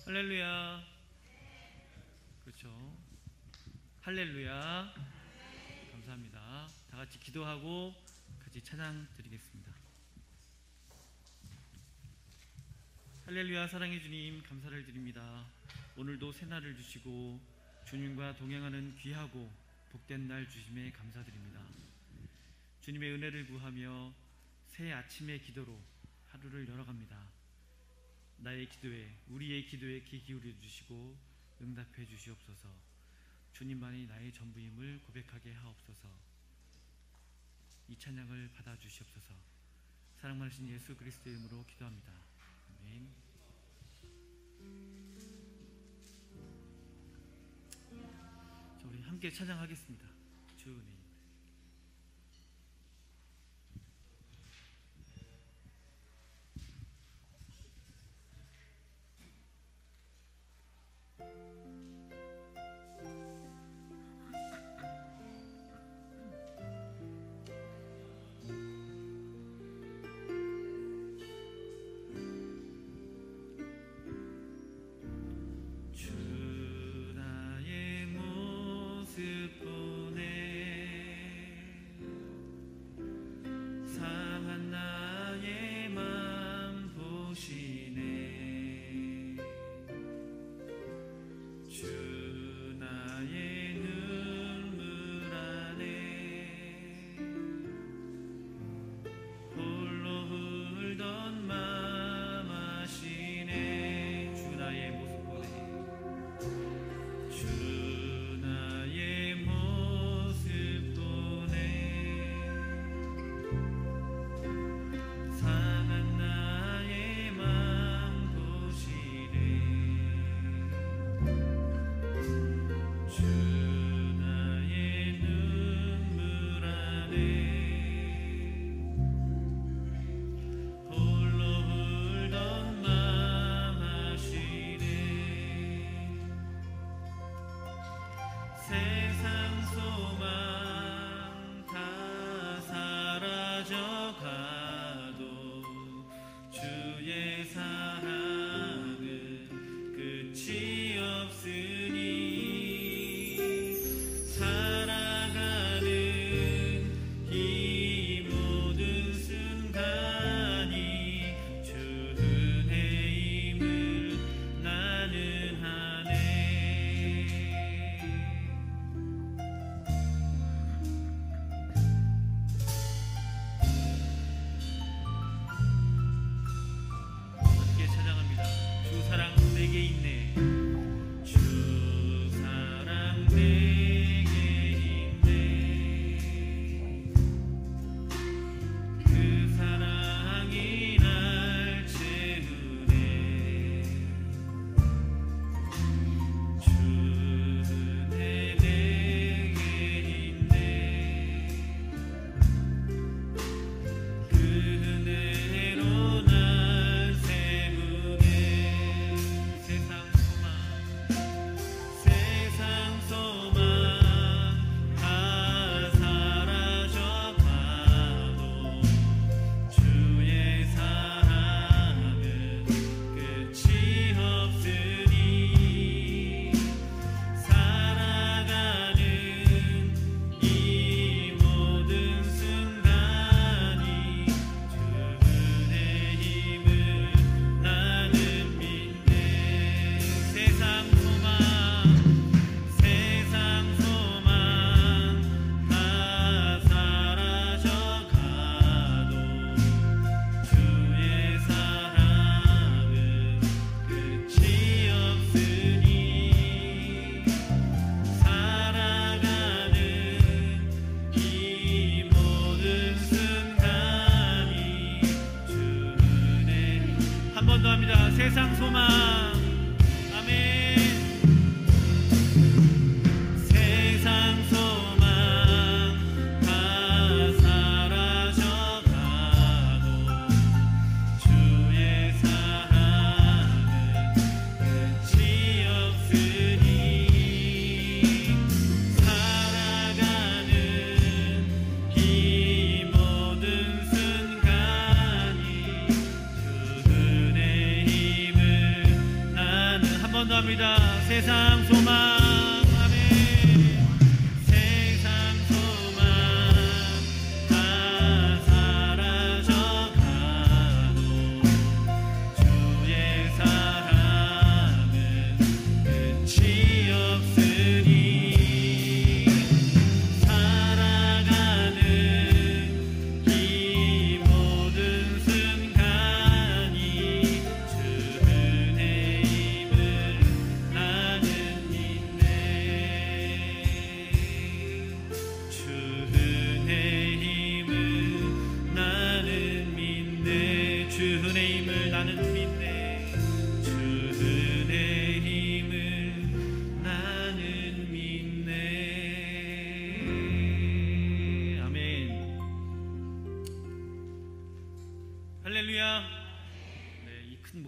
할렐루야. 그렇죠. 할렐루야. 감사합니다. 다 같이 기도하고 같이 찬양 드리겠습니다. 할렐루야. 사랑해 주님, 감사를 드립니다. 오늘도 새날을 주시고 주님과 동행하는 귀하고 복된 날 주심에 감사드립니다. 주님의 은혜를 구하며 새 아침의 기도로 하루를 열어갑니다. 나의 기도에, 우리의 기도에 귀 기울여 주시고 응답해 주시옵소서. 주님만이 나의 전부임을 고백하게 하옵소서. 이 찬양을 받아 주시옵소서. 사랑 많으신 예수 그리스도의 이름으로 기도합니다. 아멘. 자, 우리 함께 찬양하겠습니다. 주 은혜. 세상 소망. 아멘. 세상 소망 다 사라져가도 주의 사랑은 끝이 없으니 살아가는 이 모든 순간이 주 은혜 힘을 세상 소망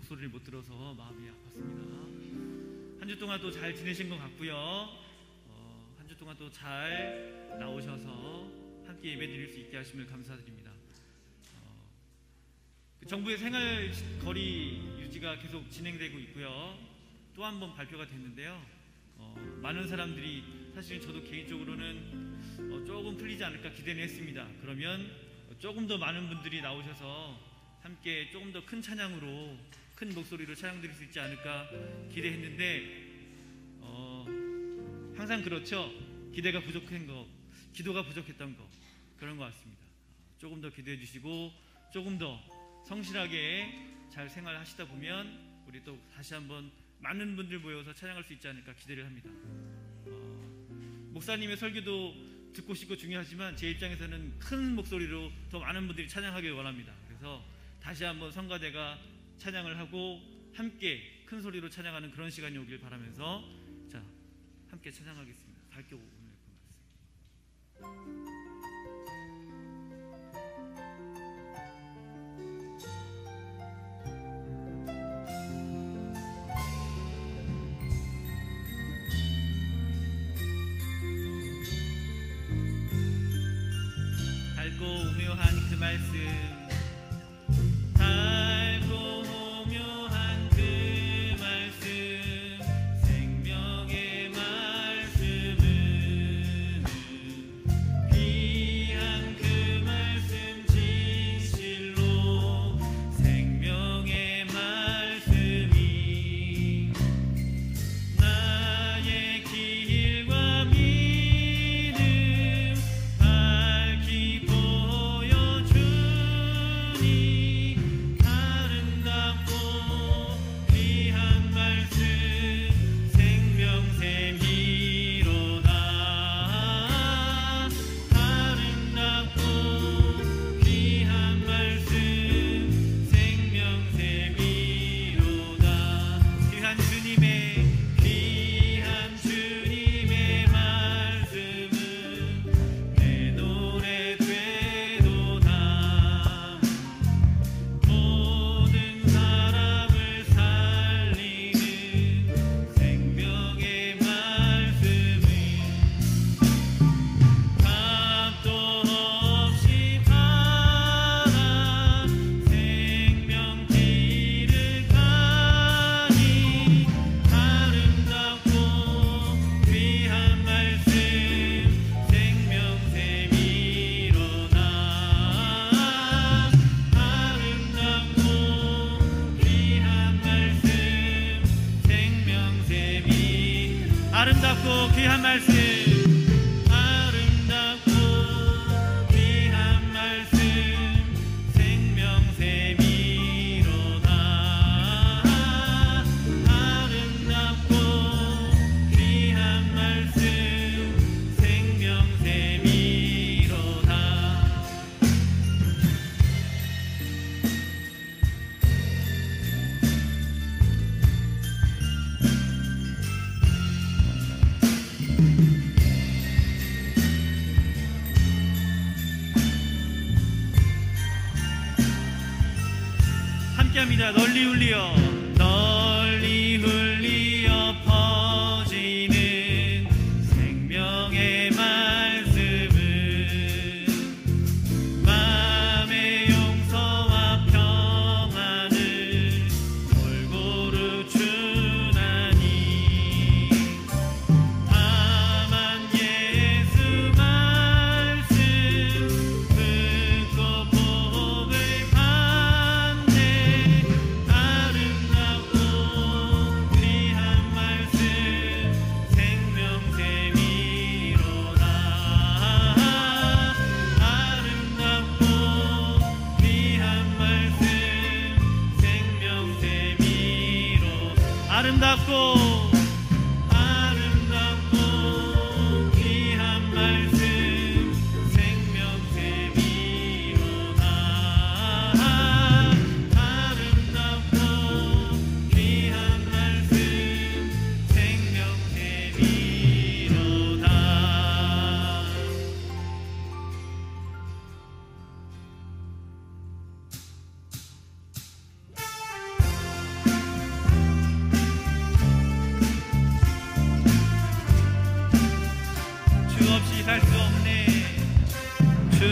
목소리를 못 들어서 마음이 아팠습니다. 한 주 동안 또 잘 지내신 것 같고요. 한 주 동안 또 잘 나오셔서 함께 예배드릴 수 있게 하심을 감사드립니다. 정부의 생활거리 유지가 계속 진행되고 있고요. 또 한 번 발표가 됐는데요. 많은 사람들이 사실은 저도 개인적으로는 조금 풀리지 않을까 기대는 했습니다. 그러면 조금 더 많은 분들이 나오셔서 함께 조금 더 큰 찬양으로 큰 목소리로 찬양드릴 수 있지 않을까 기대했는데 항상 그렇죠. 기대가 부족한 거, 기도가 부족했던 거 그런 것 같습니다. 조금 더 기도해 주시고 조금 더 성실하게 잘 생활하시다 보면 우리 또 다시 한번 많은 분들 모여서 찬양할 수 있지 않을까 기대를 합니다. 목사님의 설교도 듣고 싶고 중요하지만 제 입장에서는 큰 목소리로 더 많은 분들이 찬양하길 원합니다. 그래서 다시 한번 성가대가 찬양을 하고 함께 큰 소리로 찬양하는 그런 시간이 오길 바라면서 자 함께 찬양하겠습니다. 밝게 오늘 그 말씀. 밝고 오묘한 그 말씀. 아름답고 귀한 말씀, 아름답고 귀한 말씀, 생명샘이로다. 아름답고 귀한 말씀, 생명샘이로다. 함께합니다. 널리 울리어 널리 울리어 퍼지는 생명의 말씀은 마음의 용서와 평안을 골고루 주나니 아름답고 귀한 말씀 생명샘이로다. 아름답고 귀한 말씀 생명샘이로다. 주 없이 살 수 없네. 주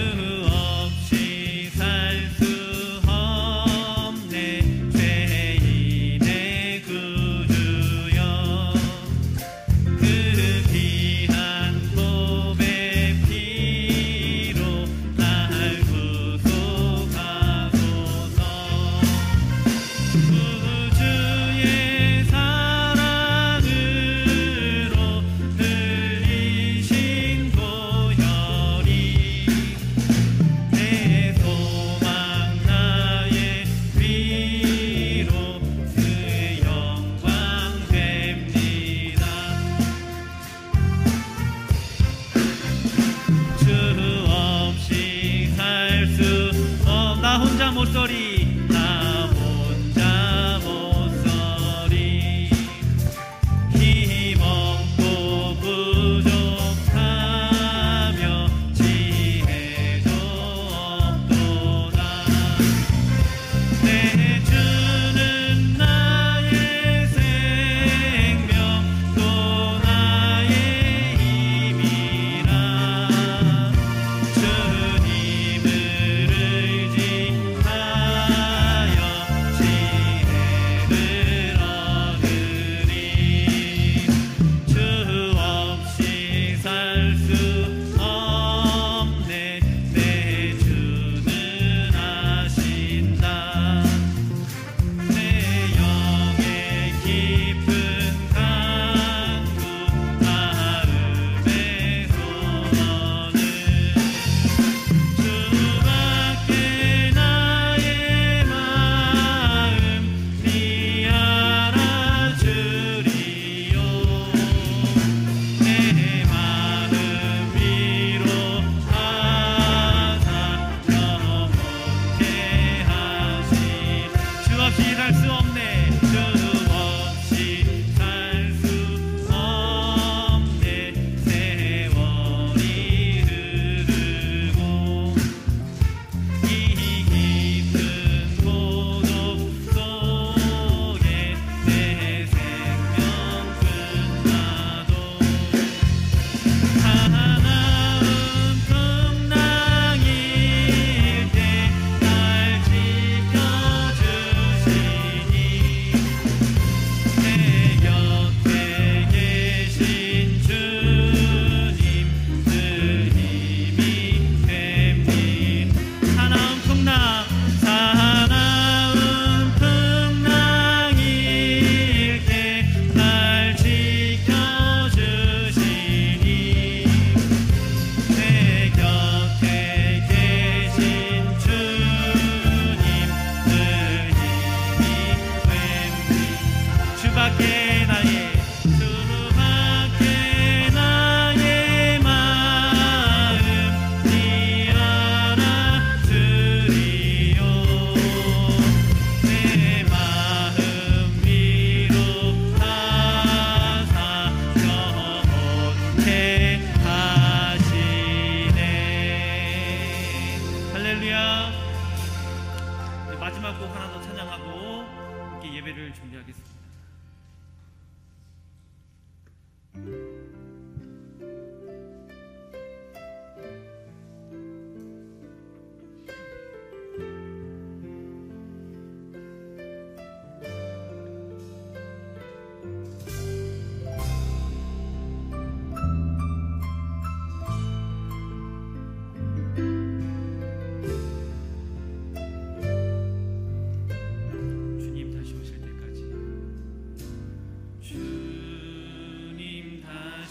없이 살 수 없네. 죄인의 구주여, 그 귀한 보배 피로 날 구속하소서. 구주의 사랑으로 흘리신 보혈이 내 소망 나의 위로 영광 됩니다. 주 없이 살 수 나 혼자 못서리. 나 혼자 못서리. 힘없고 부족하며 지혜도 없도다. 내 주는 나의 생명 또 나의 힘이라. 주님을 의지하여 지혜를 얻으리. 주 없이 살 수 없네. 내 주는 아신다. 내 영의 깊은 강구 마음의 소원은 주밖에 나의 마음 네 알아주리요. 내 마음 위로하사 영원케 하시. 주 없이 살 수 없네. 주 없이 살 수 없네. 세월이 흐르고 이 깊은 고독 속에 내 생명 끝나도 사나운 풍랑일 때 날 지켜주시니 내 곁에 계신 주님 그 힘이 됩니다. 사나운 풍랑일 때 날 지켜주시니 내 곁에 계신 주님 그 힘이 됩니다. 주밖에 나의 마음 네 알아주리요. 내 마음 위로하사 영원케 하시네. 할렐루야. 마지막 곡 하나 더 찬양하고 함께 예배를 준비하겠습니다. 주님 다시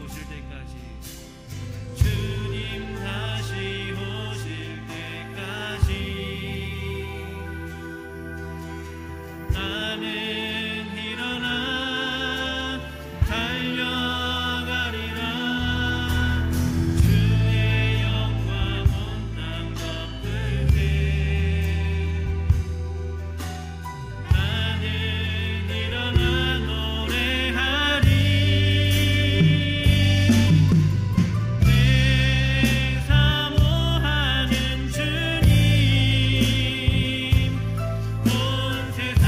오실 때까지, 주님 다시 오실 때까지 나는 일어나 달려가리라. 주의 영광 온 땅 덮을 때 나는 일어나 노래하리. 내 사모하는 주님, 온 세상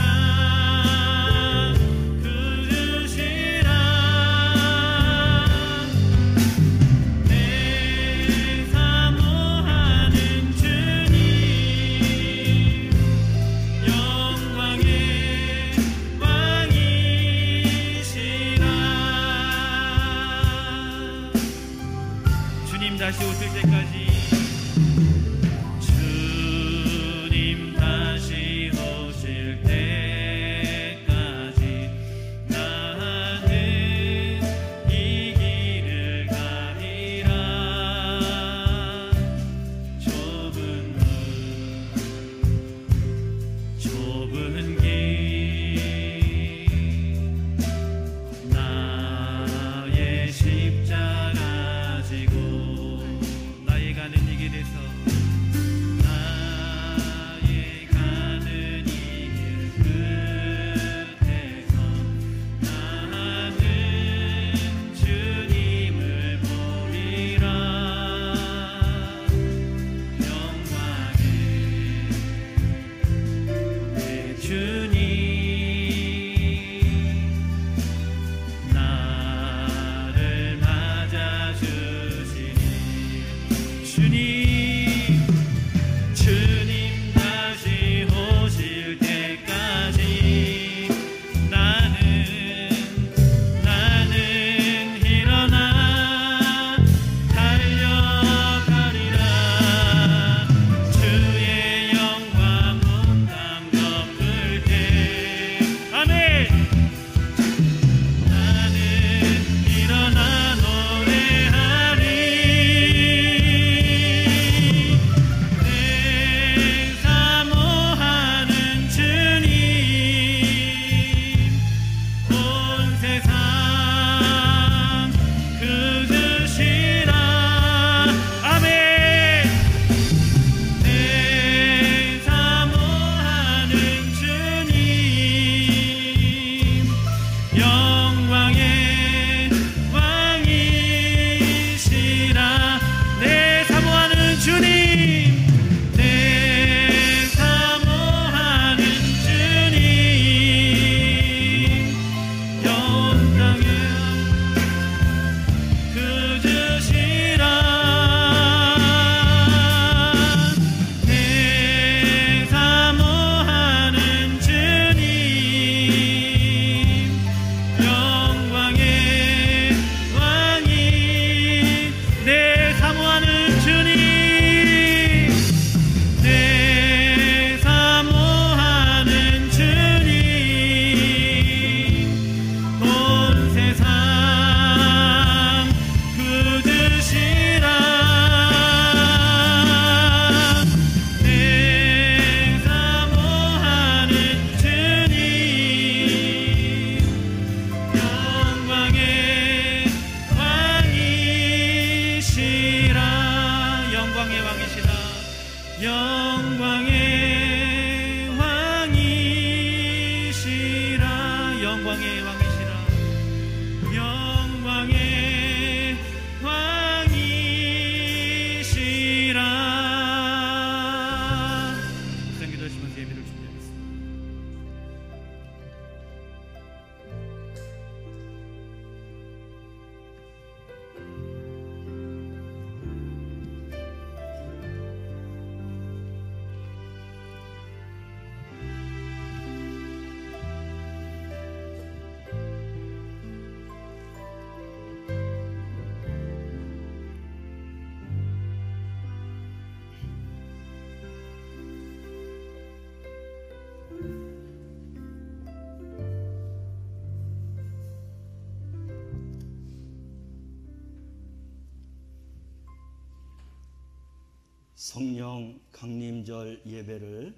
성령 강림절 예배를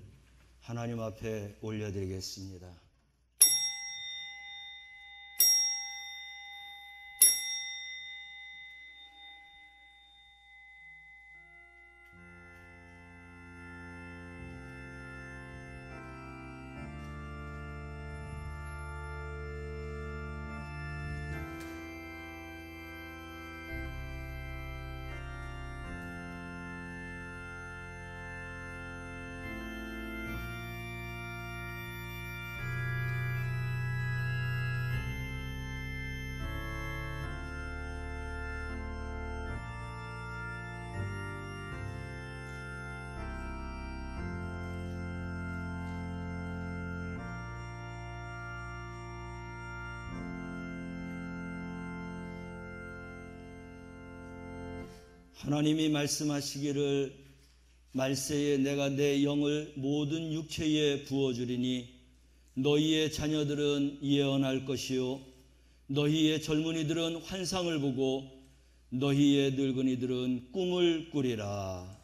하나님 앞에 올려드리겠습니다. 하나님이 말씀하시기를 말세에 내가 내 영을 모든 육체에 부어주리니 너희의 자녀들은 예언할 것이요 너희의 젊은이들은 환상을 보고 너희의 늙은이들은 꿈을 꾸리라.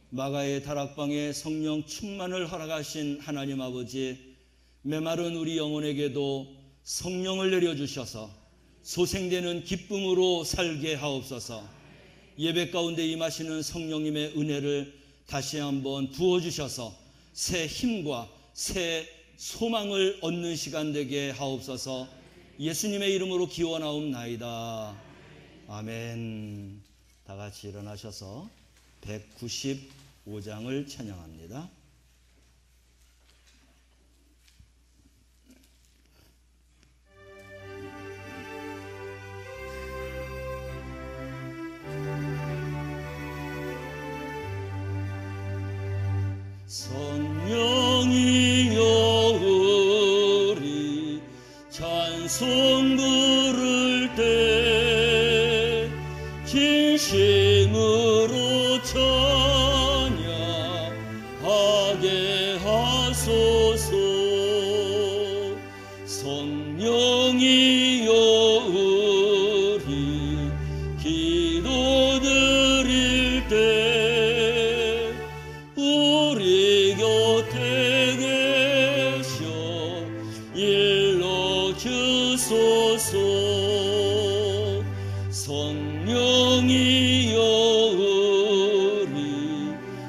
마가의 다락방에 성령 충만을 허락하신 하나님 아버지, 메마른 우리 영혼에게도 성령을 내려주셔서 소생되는 기쁨으로 살게 하옵소서. 예배 가운데 임하시는 성령님의 은혜를 다시 한번 부어주셔서 새 힘과 새 소망을 얻는 시간 되게 하옵소서. 예수님의 이름으로 기원하옵나이다. 아멘. 다 같이 일어나셔서 195장을 찬양합니다. 성령이여 우리 찬송 부를 때 진심으로 찬양하게 하소서. 성령이여 우리 기도 드릴 때 우리 곁에 계셔 일러주소서. 성령이여 우리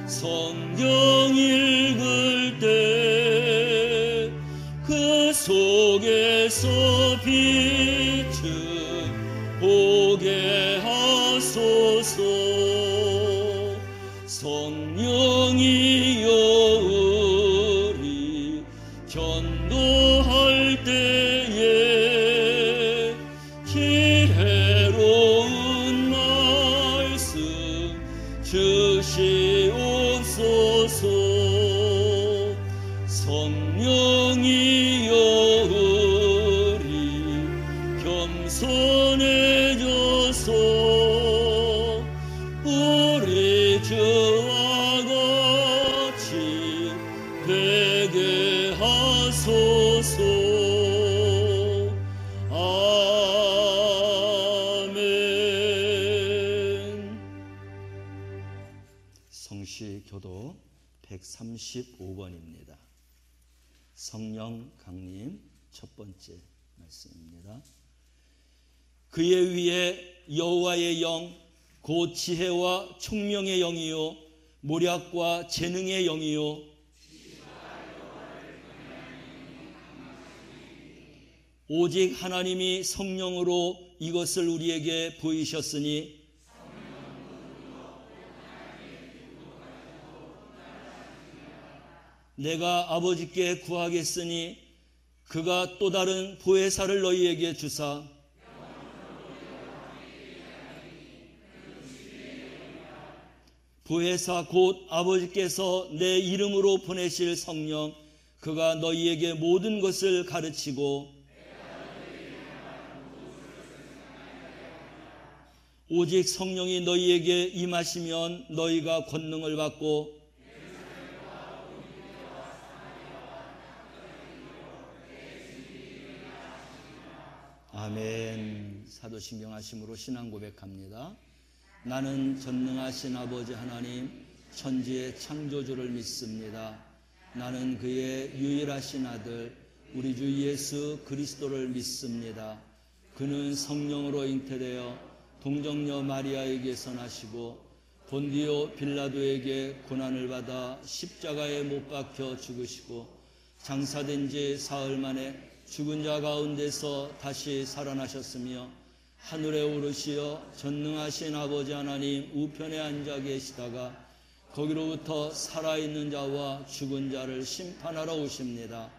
성경 읽을 때 그 속에서 빛을 보게 하소서. 성령이여 우리 전도할 때에 지혜로운 말씀 주시옵소서. 성령이여 우리 겸손해져서 우리 주와 같이 되게 하소서. 아멘. 성시교도 135번입니다. 성령 강림 첫 번째 말씀입니다. 그의 위에 여호와의 영 곧 지혜와 총명의 영이요 모략과 재능의 영이요 오직 하나님이 성령으로 이것을 우리에게 보이셨으니 내가 아버지께 구하겠으니 그가 또 다른 보혜사를 너희에게 주사 보혜사 곧 아버지께서 내 이름으로 보내실 성령 그가 너희에게 모든 것을 가르치고 오직 성령이 너희에게 임하시면 너희가 권능을 받고 아멘. 사도신경 하심으로 신앙 고백합니다. 나는 전능하신 아버지 하나님 천지의 창조주를 믿습니다. 나는 그의 유일하신 아들 우리 주 예수 그리스도를 믿습니다. 그는 성령으로 잉태되어 동정녀 마리아에게서 나시고 본디오 빌라도에게 고난을 받아 십자가에 못 박혀 죽으시고 장사된 지 사흘 만에 죽은 자 가운데서 다시 살아나셨으며 하늘에 오르시어 전능하신 아버지 하나님 우편에 앉아 계시다가 거기로부터 살아있는 자와 죽은 자를 심판하러 오십니다.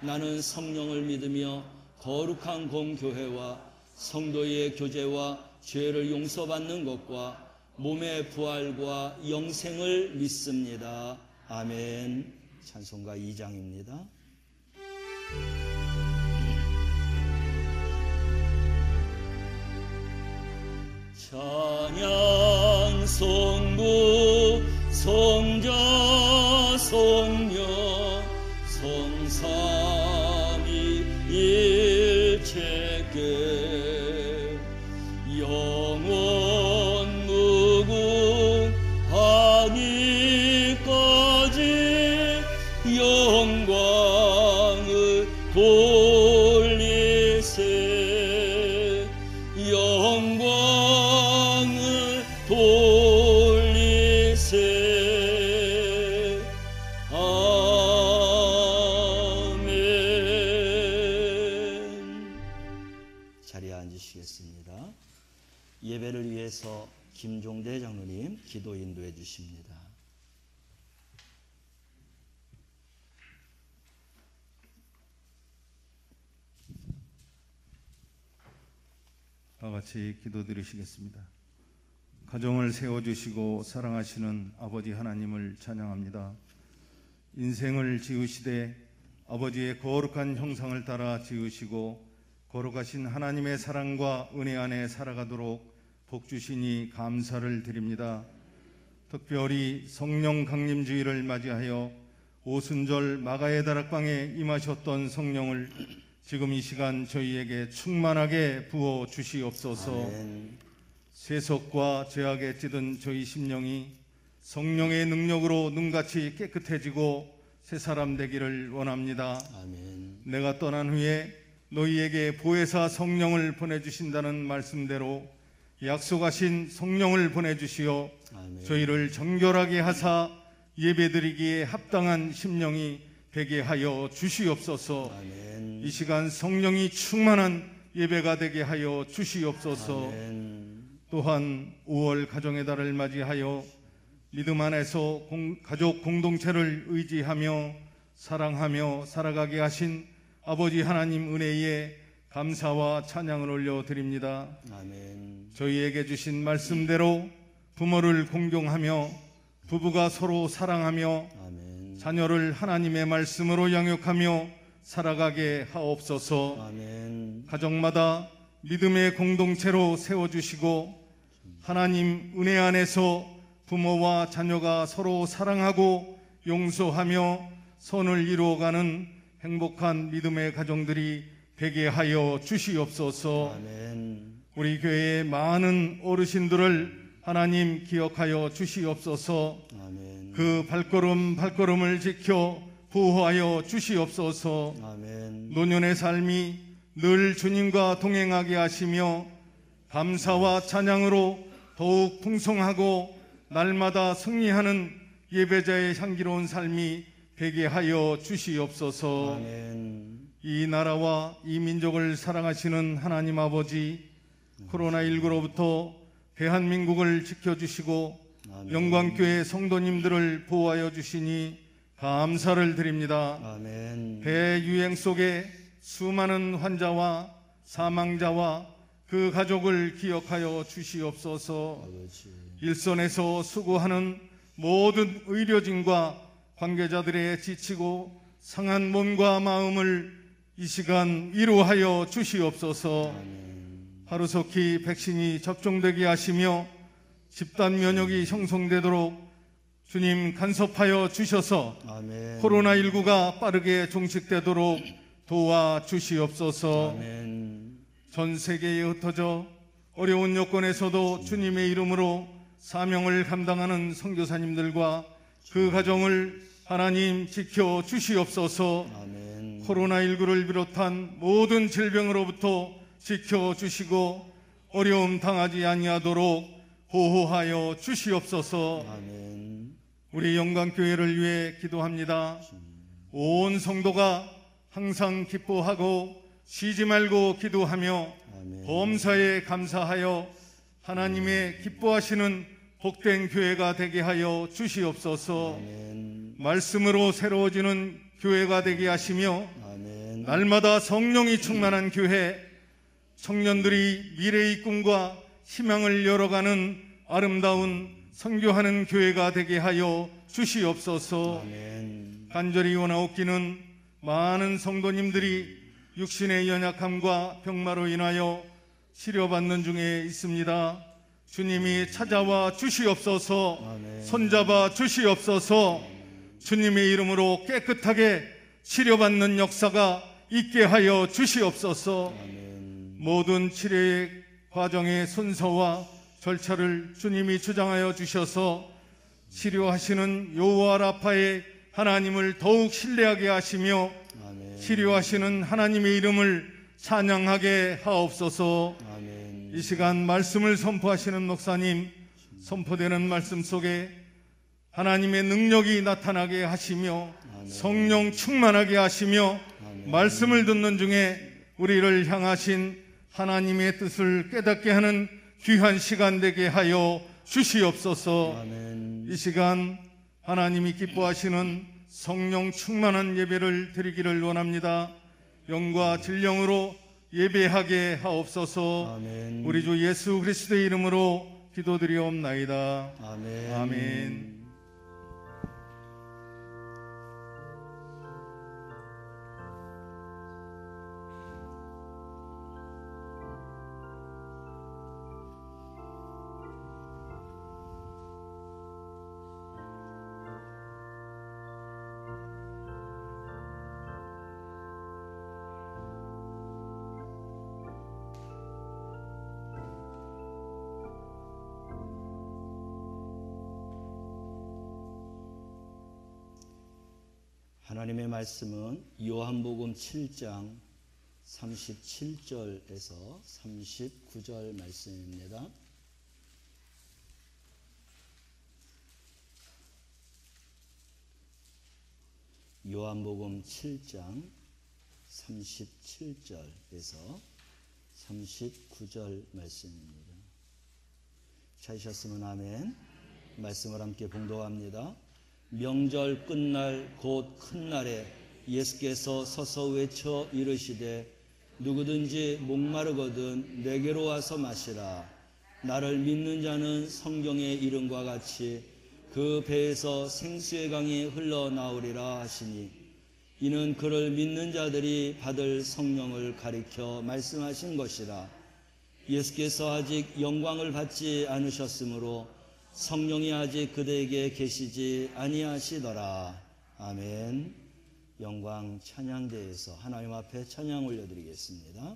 나는 성령을 믿으며 거룩한 공교회와 성도의 교제와 죄를 용서받는 것과 몸의 부활과 영생을 믿습니다. 아멘. 찬송가 2장입니다. 찬양 성부 성자 성령 성삼위 일체께 영원 무궁하기까지 영광을 돌리세 영광을 돌리세 아멘. 자리에 앉으시겠습니다. 예배를 위해서 김종대 장로님 기도 인도해 주십니다. 다 같이 기도드리시겠습니다. 가정을 세워주시고 사랑하시는 아버지 하나님을 찬양합니다. 인생을 지으시되 아버지의 거룩한 형상을 따라 지으시고 거룩하신 하나님의 사랑과 은혜 안에 살아가도록 복주시니 감사를 드립니다. 특별히 성령 강림주의를 맞이하여 오순절 마가의 다락방에 임하셨던 성령을 지금 이 시간 저희에게 충만하게 부어 주시옵소서. 아멘. 세속과 죄악에 찌든 저희 심령이 성령의 능력으로 눈같이 깨끗해지고 새 사람 되기를 원합니다. 아멘. 내가 떠난 후에 너희에게 보혜사 성령을 보내주신다는 말씀대로 약속하신 성령을 보내주시어 아멘. 저희를 정결하게 하사 예배드리기에 합당한 심령이 되게 하여 주시옵소서. 아멘. 이 시간 성령이 충만한 예배가 되게 하여 주시옵소서. 아멘. 또한 5월 가정의 달을 맞이하여 믿음 안에서 가족 공동체를 의지하며 사랑하며 살아가게 하신 아버지 하나님 은혜에 감사와 찬양을 올려드립니다. 아멘. 저희에게 주신 말씀대로 부모를 공경하며 부부가 서로 사랑하며 아멘. 자녀를 하나님의 말씀으로 양육하며 살아가게 하옵소서. 아멘. 가정마다 믿음의 공동체로 세워주시고 하나님 은혜 안에서 부모와 자녀가 서로 사랑하고 용서하며 선을 이루어가는 행복한 믿음의 가정들이 되게 하여 주시옵소서. 아멘. 우리 교회의 많은 어르신들을 하나님 기억하여 주시옵소서. 아멘. 그 발걸음을 지켜 보호하여 주시옵소서. 아멘. 노년의 삶이 늘 주님과 동행하게 하시며 감사와 찬양으로 더욱 풍성하고 날마다 승리하는 예배자의 향기로운 삶이 되게 하여 주시옵소서. 아멘. 이 나라와 이 민족을 사랑하시는 하나님 아버지, 코로나19로부터 대한민국을 지켜주시고 아멘. 영광교회 성도님들을 보호하여 주시니 감사를 드립니다. 아멘. 대유행 속에 수많은 환자와 사망자와 그 가족을 기억하여 주시옵소서. 아버지. 일선에서 수고하는 모든 의료진과 관계자들의 지치고 상한 몸과 마음을 이 시간 위로하여 주시옵소서. 하루속히 백신이 접종되게 하시며 집단 면역이 형성되도록 주님 간섭하여 주셔서 아멘. 코로나19가 빠르게 종식되도록 도와주시옵소서. 아멘. 전 세계에 흩어져 어려운 여건에서도 주님의 이름으로 사명을 감당하는 선교사님들과 그 가정을 하나님 지켜 주시옵소서. 아멘. 코로나19를 비롯한 모든 질병으로부터 지켜 주시고 어려움 당하지 아니하도록 보호하여 주시옵소서. 아멘. 우리 영광교회를 위해 기도합니다. 온 성도가 항상 기뻐하고 쉬지 말고 기도하며 아멘. 범사에 감사하여 하나님의 기뻐하시는 복된 교회가 되게 하여 주시옵소서. 아멘. 말씀으로 새로워지는 교회가 되게 하시며 아멘. 날마다 성령이 충만한 교회, 청년들이 미래의 꿈과 희망을 열어가는 아름다운 선교하는 교회가 되게 하여 주시옵소서. 아멘. 간절히 원하옵기는 많은 성도님들이 육신의 연약함과 병마로 인하여 치료받는 중에 있습니다. 주님이 찾아와 주시옵소서. 아멘. 손잡아 주시옵소서. 주님의 이름으로 깨끗하게 치료받는 역사가 있게 하여 주시옵소서. 아멘. 모든 치료의 과정의 순서와 절차를 주님이 주장하여 주셔서 치료하시는 여호와 라파의 하나님을 더욱 신뢰하게 하시며 아멘. 치료하시는 하나님의 이름을 찬양하게 하옵소서. 아멘. 이 시간 말씀을 선포하시는 목사님, 선포되는 말씀 속에 하나님의 능력이 나타나게 하시며 성령 충만하게 하시며 말씀을 듣는 중에 우리를 향하신 하나님의 뜻을 깨닫게 하는 귀한 시간 되게 하여 주시옵소서. 아멘. 이 시간 하나님이 기뻐하시는 성령 충만한 예배를 드리기를 원합니다. 영과 진령으로 예배하게 하옵소서. 아멘. 우리 주 예수 그리스도의 이름으로 기도드리옵나이다. 아멘. 아멘. 하나님의 말씀은 요한복음 7장 37절에서 39절 말씀입니다. 요한복음 7장 37절에서 39절 말씀입니다. 찾으셨으면 아멘. 말씀을 함께 봉독합니다. 명절 끝날 곧 큰 날에 예수께서 서서 외쳐 이르시되 누구든지 목마르거든 내게로 와서 마시라. 나를 믿는 자는 성경의 이름과 같이 그 배에서 생수의 강이 흘러나오리라 하시니 이는 그를 믿는 자들이 받을 성령을 가리켜 말씀하신 것이라. 예수께서 아직 영광을 받지 않으셨으므로 성령이 아직 그대에게 계시지 아니하시더라. 아멘. 영광 찬양대에서 하나님 앞에 찬양 올려드리겠습니다.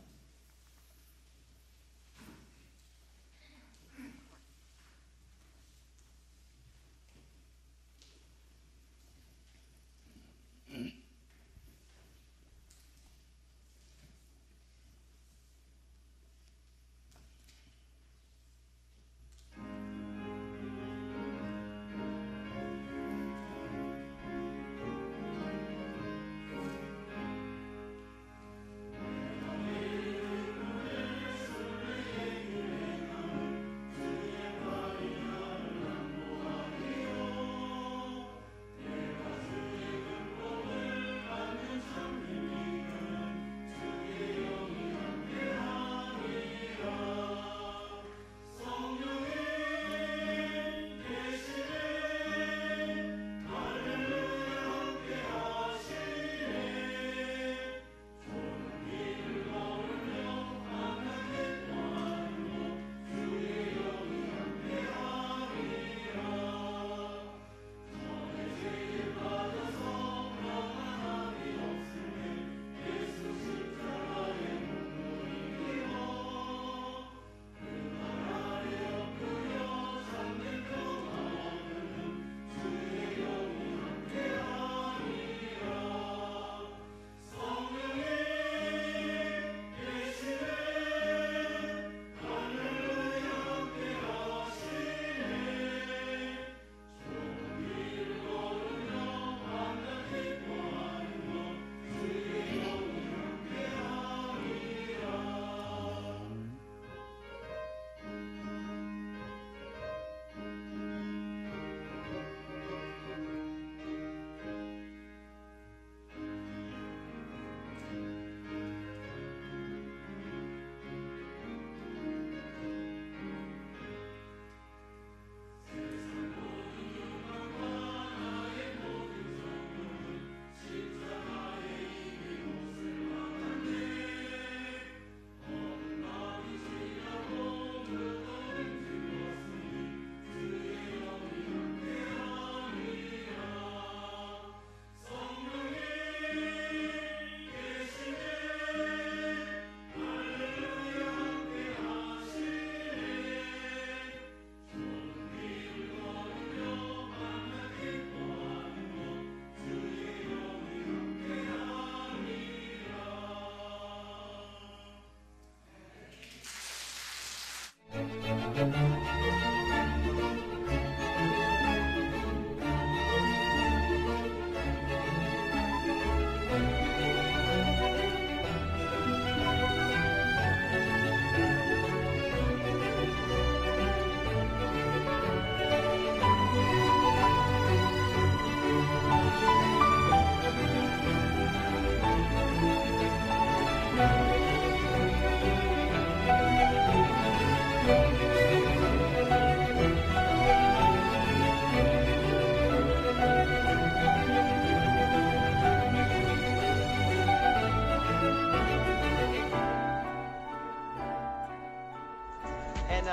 And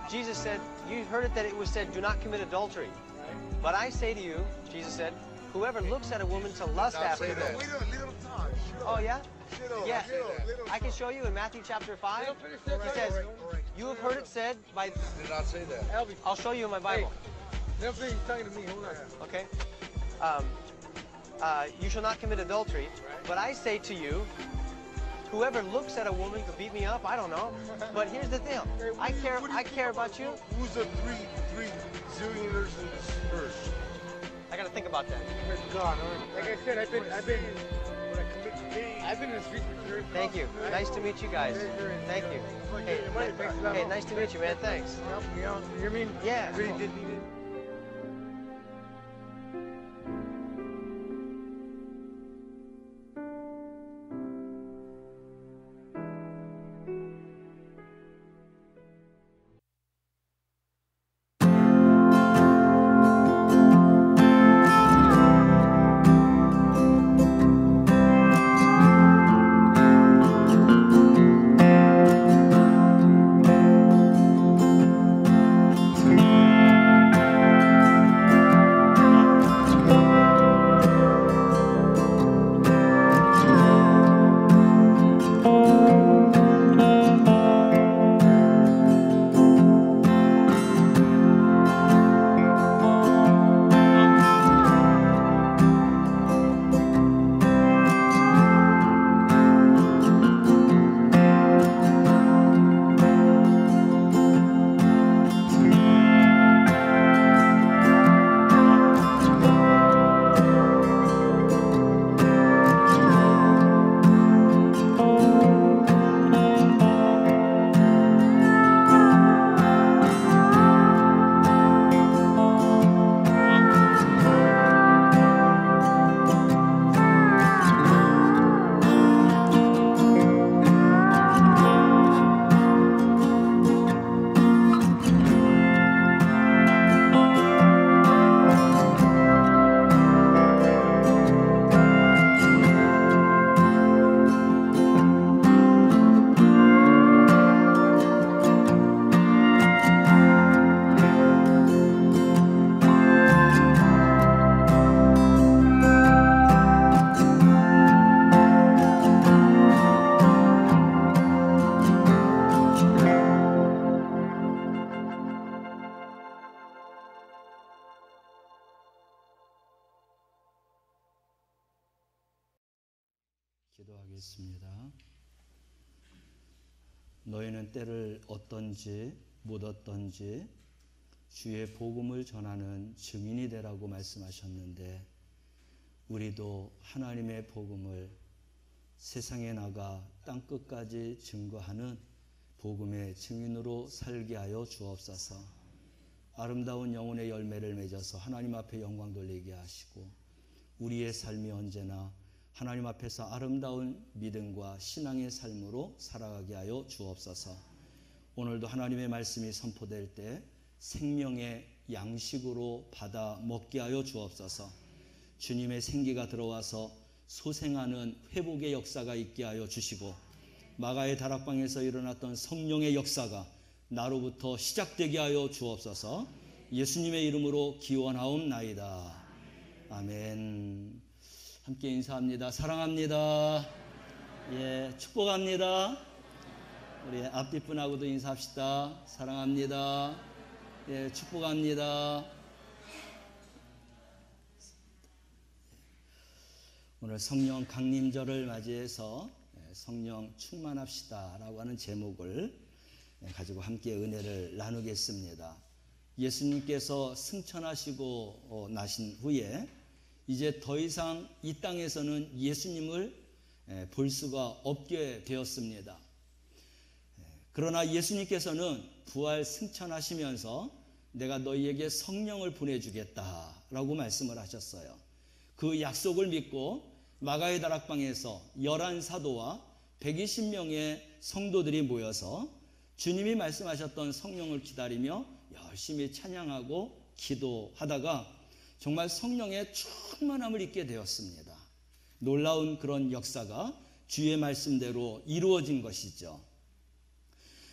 Jesus said, you heard it that it was said, do not commit adultery. But I say to you, Jesus said, whoever looks at a woman to lust after her. Oh, yeah? Yeah. I can show you in Matthew chapter 5. It says, you have heard it said by... Did not say that. I'll show you in my Bible. Never talking to me. Hold on. Okay? You shall not commit adultery. But I say to you, whoever looks at a woman to beat me up, I don't know. But here's the deal. I care about you. Who's the three zillionaires in this verse? I gotta think about that. God, like I said, I've been when I commit gangs, I've been in the streets for 30 Thank you. Nice to meet you guys. Thank you. Hey, nice to meet you, man. Thanks. You know what I mean? Yeah. I really did need it. 기도하겠습니다. 너희는 때를 얻든지 못 얻든지 주의 복음을 전하는 증인이 되라고 말씀하셨는데 우리도 하나님의 복음을 세상에 나가 땅끝까지 증거하는 복음의 증인으로 살게 하여 주옵소서. 아름다운 영혼의 열매를 맺어서 하나님 앞에 영광 돌리게 하시고 우리의 삶이 언제나 하나님 앞에서 아름다운 믿음과 신앙의 삶으로 살아가게 하여 주옵소서. 오늘도 하나님의 말씀이 선포될 때 생명의 양식으로 받아 먹게 하여 주옵소서. 주님의 생기가 들어와서 소생하는 회복의 역사가 있게 하여 주시고 마가의 다락방에서 일어났던 성령의 역사가 나로부터 시작되게 하여 주옵소서. 예수님의 이름으로 기원하옵나이다. 아멘. 함께 인사합니다. 사랑합니다. 예, 축복합니다. 우리 앞뒷분하고도 인사합시다. 사랑합니다. 예, 축복합니다. 오늘 성령 강림절을 맞이해서 성령 충만합시다 라고 하는 제목을 가지고 함께 은혜를 나누겠습니다. 예수님께서 승천하시고 나신 후에 이제 더 이상 이 땅에서는 예수님을 볼 수가 없게 되었습니다. 그러나 예수님께서는 부활 승천하시면서 내가 너희에게 성령을 보내주겠다라고 말씀을 하셨어요. 그 약속을 믿고 마가의 다락방에서 11사도와 120명의 성도들이 모여서 주님이 말씀하셨던 성령을 기다리며 열심히 찬양하고 기도하다가 정말 성령의 충만함을 입게 되었습니다. 놀라운 그런 역사가 주의 말씀대로 이루어진 것이죠.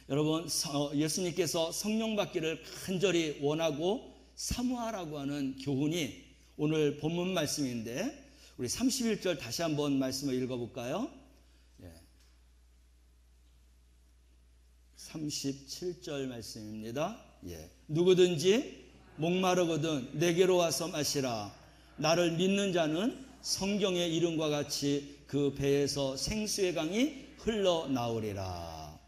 여러분, 예수님께서 성령 받기를 간절히 원하고 사모하라고 하는 교훈이 오늘 본문 말씀인데 우리 31절 다시 한번 말씀을 읽어볼까요? 37절 말씀입니다. 누구든지 목마르거든 내게로 와서 마시라. 나를 믿는 자는 성경의 이름과 같이 그 배에서 생수의 강이 흘러나오리라.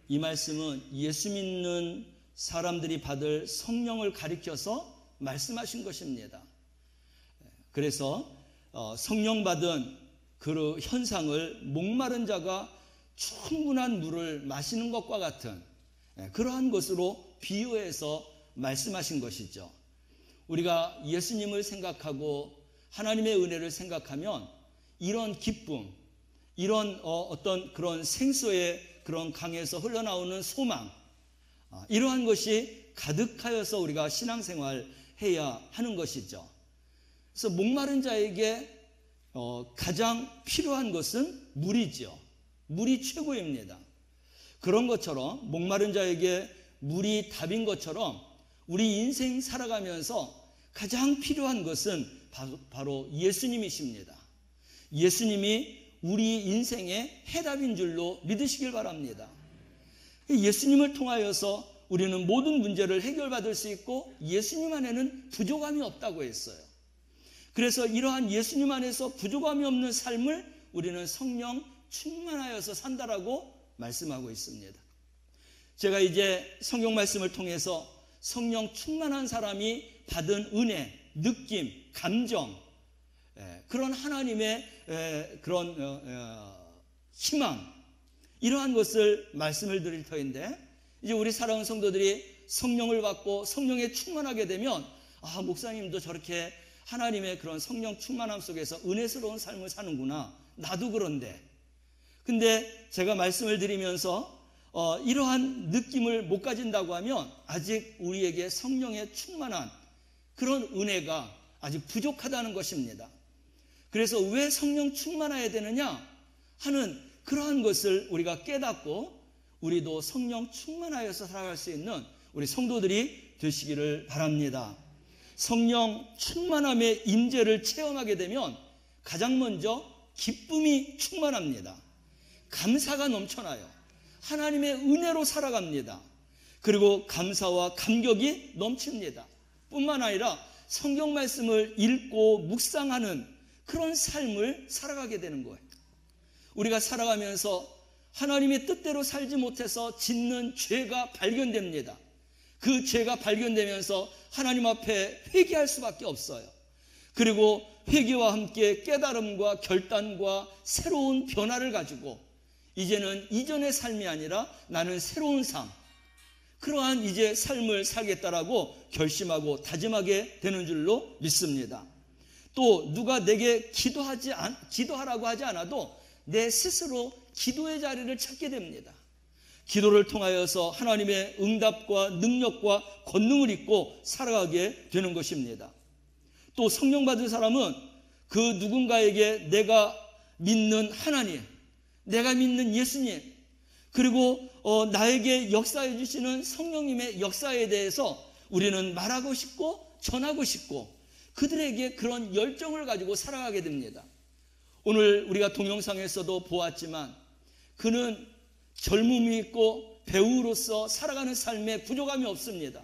이 말씀은 예수 믿는 사람들이 받을 성령을 가리켜서 말씀하신 것입니다. 그래서 성령 받은 그 현상을 목마른 자가 충분한 물을 마시는 것과 같은 그러한 것으로 비유해서 말씀하신 것이죠. 우리가 예수님을 생각하고 하나님의 은혜를 생각하면 이런 기쁨, 이런 어떤 그런 생수의 그런 강에서 흘러나오는 소망, 이러한 것이 가득하여서 우리가 신앙생활 해야 하는 것이죠. 그래서 목마른 자에게 가장 필요한 것은 물이죠. 물이 최고입니다. 그런 것처럼 목마른 자에게 물이 답인 것처럼 우리 인생 살아가면서 가장 필요한 것은 바로 예수님이십니다. 예수님이 우리 인생의 해답인 줄로 믿으시길 바랍니다. 예수님을 통하여서 우리는 모든 문제를 해결받을 수 있고 예수님 안에는 부족함이 없다고 했어요. 그래서 이러한 예수님 안에서 부족함이 없는 삶을 우리는 성령 충만하여서 산다라고 말씀하고 있습니다. 제가 이제 성경 말씀을 통해서 성령 충만한 사람이 받은 은혜, 느낌, 감정, 그런 하나님의 그런 희망, 이러한 것을 말씀을 드릴 터인데, 이제 우리 사랑하는 성도들이 성령을 받고 성령에 충만하게 되면 목사님도 저렇게 하나님의 그런 성령 충만함 속에서 은혜스러운 삶을 사는구나, 나도 그런데. 근데 제가 말씀을 드리면서 이러한 느낌을 못 가진다고 하면 아직 우리에게 성령의 충만한 그런 은혜가 아직 부족하다는 것입니다. 그래서 왜 성령 충만해야 되느냐 하는 그러한 것을 우리가 깨닫고 우리도 성령 충만하여서 살아갈 수 있는 우리 성도들이 되시기를 바랍니다. 성령 충만함의 임재를 체험하게 되면 가장 먼저 기쁨이 충만합니다. 감사가 넘쳐나요. 하나님의 은혜로 살아갑니다. 그리고 감사와 감격이 넘칩니다. 뿐만 아니라 성경 말씀을 읽고 묵상하는 그런 삶을 살아가게 되는 거예요. 우리가 살아가면서 하나님의 뜻대로 살지 못해서 짓는 죄가 발견됩니다. 그 죄가 발견되면서 하나님 앞에 회개할 수밖에 없어요. 그리고 회개와 함께 깨달음과 결단과 새로운 변화를 가지고 이제는 이전의 삶이 아니라 나는 새로운 삶, 그러한 이제 삶을 살겠다라고 결심하고 다짐하게 되는 줄로 믿습니다. 또 누가 내게 기도하라고 하지 않아도 내 스스로 기도의 자리를 찾게 됩니다. 기도를 통하여서 하나님의 응답과 능력과 권능을 입고 살아가게 되는 것입니다. 또 성령 받은 사람은 그 누군가에게 내가 믿는 하나님, 내가 믿는 예수님, 그리고 나에게 역사해 주시는 성령님의 역사에 대해서 우리는 말하고 싶고 전하고 싶고 그들에게 그런 열정을 가지고 살아가게 됩니다. 오늘 우리가 동영상에서도 보았지만 그는 젊음이 있고 배우로서 살아가는 삶에 부족함이 없습니다.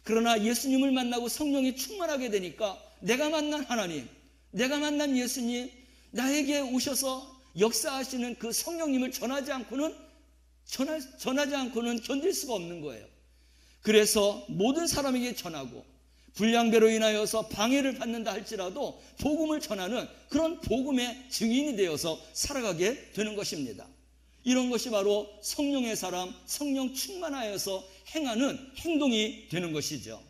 그러나 예수님을 만나고 성령이 충만하게 되니까 내가 만난 하나님, 내가 만난 예수님, 나에게 오셔서 역사하시는 그 성령님을 전하지 않고는 전하지 않고는 견딜 수가 없는 거예요. 그래서 모든 사람에게 전하고 불량배로 인하여서 방해를 받는다 할지라도 복음을 전하는 그런 복음의 증인이 되어서 살아가게 되는 것입니다. 이런 것이 바로 성령의 사람, 성령 충만하여서 행하는 행동이 되는 것이죠.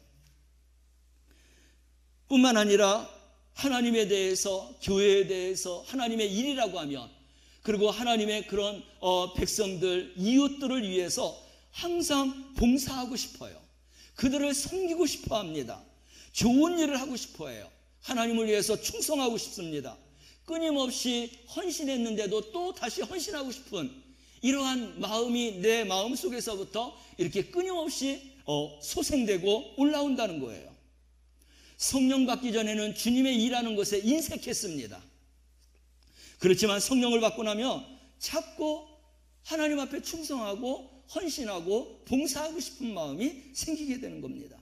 뿐만 아니라 하나님에 대해서, 교회에 대해서 하나님의 일이라고 하면, 그리고 하나님의 그런 백성들, 이웃들을 위해서 항상 봉사하고 싶어요. 그들을 섬기고 싶어 합니다. 좋은 일을 하고 싶어 해요. 하나님을 위해서 충성하고 싶습니다. 끊임없이 헌신했는데도 또 다시 헌신하고 싶은 이러한 마음이 내 마음속에서부터 이렇게 끊임없이 소생되고 올라온다는 거예요. 성령 받기 전에는 주님의 일하는 것에 인색했습니다. 그렇지만 성령을 받고 나면 자꾸 하나님 앞에 충성하고 헌신하고 봉사하고 싶은 마음이 생기게 되는 겁니다.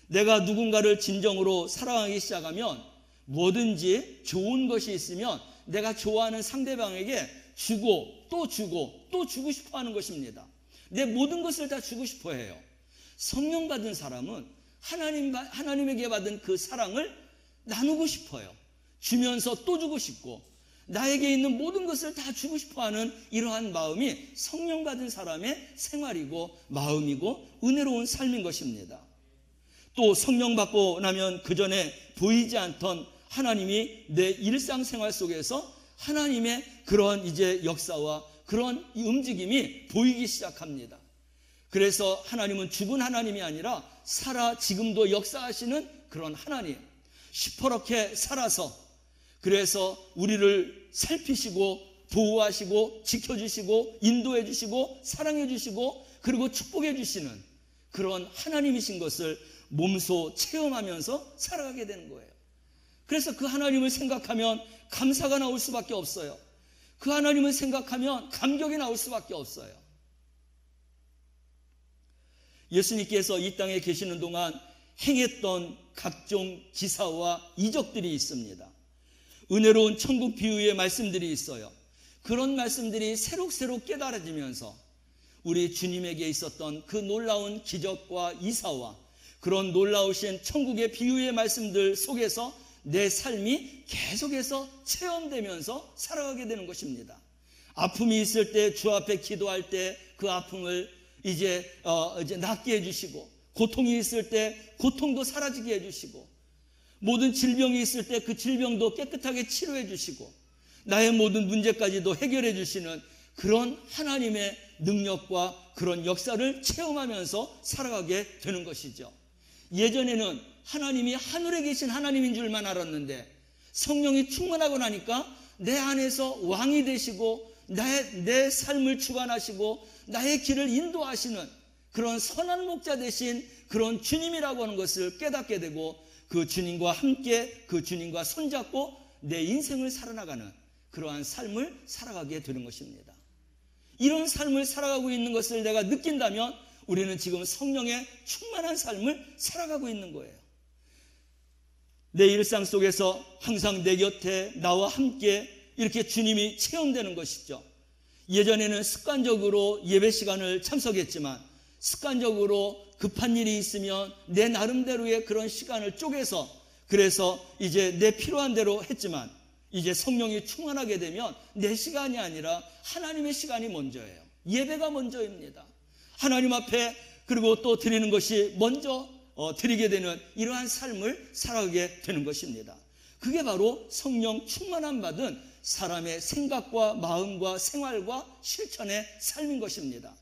내가 누군가를 진정으로 사랑하기 시작하면 뭐든지 좋은 것이 있으면 내가 좋아하는 상대방에게 주고 또 주고 또 주고 싶어 하는 것입니다. 내 모든 것을 다 주고 싶어 해요. 성령 받은 사람은 하나님에게 받은 그 사랑을 나누고 싶어요. 주면서 또 주고 싶고 나에게 있는 모든 것을 다 주고 싶어 하는 이러한 마음이 성령 받은 사람의 생활이고 마음이고 은혜로운 삶인 것입니다. 또 성령 받고 나면 그 전에 보이지 않던 하나님이 내 일상생활 속에서 하나님의 그런 이제 역사와 그런 움직임이 보이기 시작합니다. 그래서 하나님은 죽은 하나님이 아니라 살아 지금도 역사하시는 그런 하나님, 시퍼렇게 살아서 그래서 우리를 살피시고 보호하시고 지켜주시고 인도해 주시고 사랑해 주시고 그리고 축복해 주시는 그런 하나님이신 것을 몸소 체험하면서 살아가게 되는 거예요. 그래서 그 하나님을 생각하면 감사가 나올 수밖에 없어요. 그 하나님을 생각하면 감격이 나올 수밖에 없어요. 예수님께서 이 땅에 계시는 동안 행했던 각종 기사와 이적들이 있습니다. 은혜로운 천국 비유의 말씀들이 있어요. 그런 말씀들이 새록새록 깨달아지면서 우리 주님에게 있었던 그 놀라운 기적과 이사와 그런 놀라우신 천국의 비유의 말씀들 속에서 내 삶이 계속해서 체험되면서 살아가게 되는 것입니다. 아픔이 있을 때 주 앞에 기도할 때 그 아픔을 이제 낫게 해주시고, 고통이 있을 때 고통도 사라지게 해주시고, 모든 질병이 있을 때 그 질병도 깨끗하게 치료해 주시고, 나의 모든 문제까지도 해결해 주시는 그런 하나님의 능력과 그런 역사를 체험하면서 살아가게 되는 것이죠. 예전에는 하나님이 하늘에 계신 하나님인 줄만 알았는데 성령이 충만하고 나니까 내 안에서 왕이 되시고 내 삶을 주관하시고 나의 길을 인도하시는 그런 선한 목자 되신 그런 주님이라고 하는 것을 깨닫게 되고 그 주님과 함께 그 주님과 손잡고 내 인생을 살아나가는 그러한 삶을 살아가게 되는 것입니다. 이런 삶을 살아가고 있는 것을 내가 느낀다면 우리는 지금 성령의 충만한 삶을 살아가고 있는 거예요. 내 일상 속에서 항상 내 곁에 나와 함께 이렇게 주님이 체험되는 것이죠. 예전에는 습관적으로 예배 시간을 참석했지만 습관적으로 급한 일이 있으면 내 나름대로의 그런 시간을 쪼개서 그래서 이제 내 필요한 대로 했지만 이제 성령이 충만하게 되면 내 시간이 아니라 하나님의 시간이 먼저예요. 예배가 먼저입니다. 하나님 앞에 그리고 또 드리는 것이 먼저 드리게 되는 이러한 삶을 살아가게 되는 것입니다. 그게 바로 성령 충만함 받은 사람의 생각과 마음과 생활과 실천의 삶인 것입니다.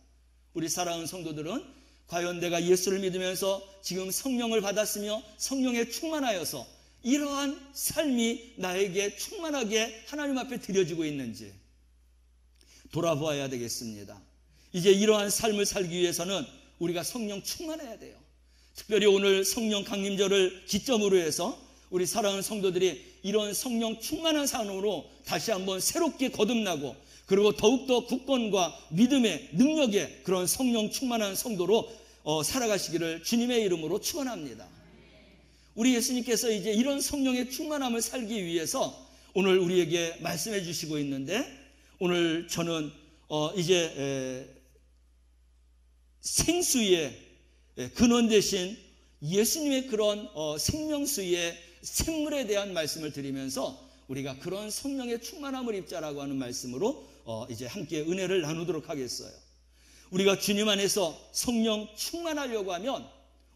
우리 사랑하는 성도들은 과연 내가 예수를 믿으면서 지금 성령을 받았으며 성령에 충만하여서 이러한 삶이 나에게 충만하게 하나님 앞에 드려지고 있는지 돌아보아야 되겠습니다. 이제 이러한 삶을 살기 위해서는 우리가 성령 충만해야 돼요. 특별히 오늘 성령 강림절을 기점으로 해서 우리 사랑하는 성도들이 이런 성령 충만한 삶으로 다시 한번 새롭게 거듭나고 그리고 더욱더 굳건과 믿음의 능력의 그런 성령 충만한 성도로 살아가시기를 주님의 이름으로 축원합니다. 우리 예수님께서 이제 이런 성령의 충만함을 살기 위해서 오늘 우리에게 말씀해 주시고 있는데 오늘 저는 이제 생수의 근원 대신 예수님의 그런 생명수의 생물에 대한 말씀을 드리면서 우리가 그런 성령의 충만함을 입자라고 하는 말씀으로 이제 함께 은혜를 나누도록 하겠어요. 우리가 주님 안에서 성령 충만하려고 하면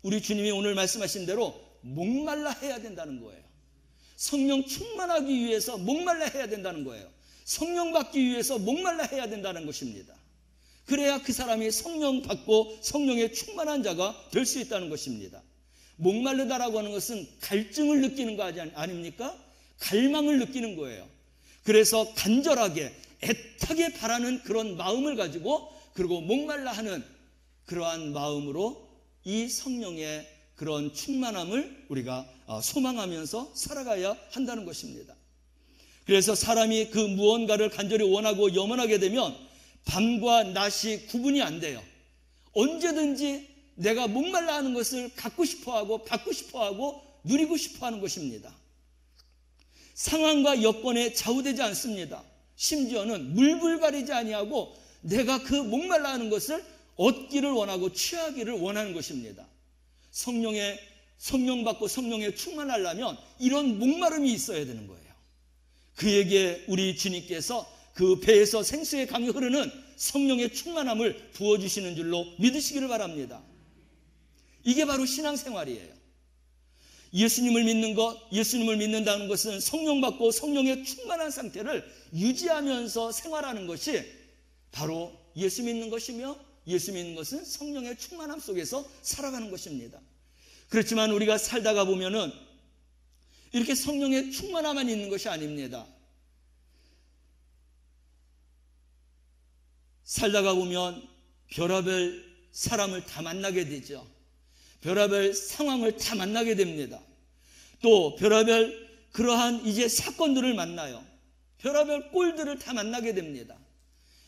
우리 주님이 오늘 말씀하신 대로 목말라 해야 된다는 거예요. 성령 충만하기 위해서 목말라 해야 된다는 거예요. 성령 받기 위해서 목말라 해야 된다는 것입니다. 그래야 그 사람이 성령 받고 성령의 충만한 자가 될 수 있다는 것입니다. 목마르다라고 하는 것은 갈증을 느끼는 거 아닙니까? 갈망을 느끼는 거예요. 그래서 간절하게 애타게 바라는 그런 마음을 가지고 그리고 목말라 하는 그러한 마음으로 이 성령의 그런 충만함을 우리가 소망하면서 살아가야 한다는 것입니다. 그래서 사람이 그 무언가를 간절히 원하고 염원하게 되면 밤과 낮이 구분이 안 돼요. 언제든지 내가 목말라 하는 것을 갖고 싶어하고 받고 싶어하고 누리고 싶어하는 것입니다. 상황과 여건에 좌우되지 않습니다. 심지어는 물불가리지 아니하고 내가 그 목말라 하는 것을 얻기를 원하고 취하기를 원하는 것입니다. 성령 받고 성령에 충만하려면 이런 목마름이 있어야 되는 거예요. 그에게 우리 주님께서 그 배에서 생수의 강이 흐르는 성령의 충만함을 부어주시는 줄로 믿으시기를 바랍니다. 이게 바로 신앙생활이에요. 예수님을 믿는 것, 예수님을 믿는다는 것은 성령 받고 성령의 충만한 상태를 유지하면서 생활하는 것이 바로 예수 믿는 것이며, 예수 믿는 것은 성령의 충만함 속에서 살아가는 것입니다. 그렇지만 우리가 살다가 보면은 이렇게 성령의 충만함만 있는 것이 아닙니다. 살다가 보면 별의별 사람을 다 만나게 되죠. 별의별 상황을 다 만나게 됩니다. 또 별의별 그러한 이제 사건들을 만나요. 별의별 꼴들을 다 만나게 됩니다.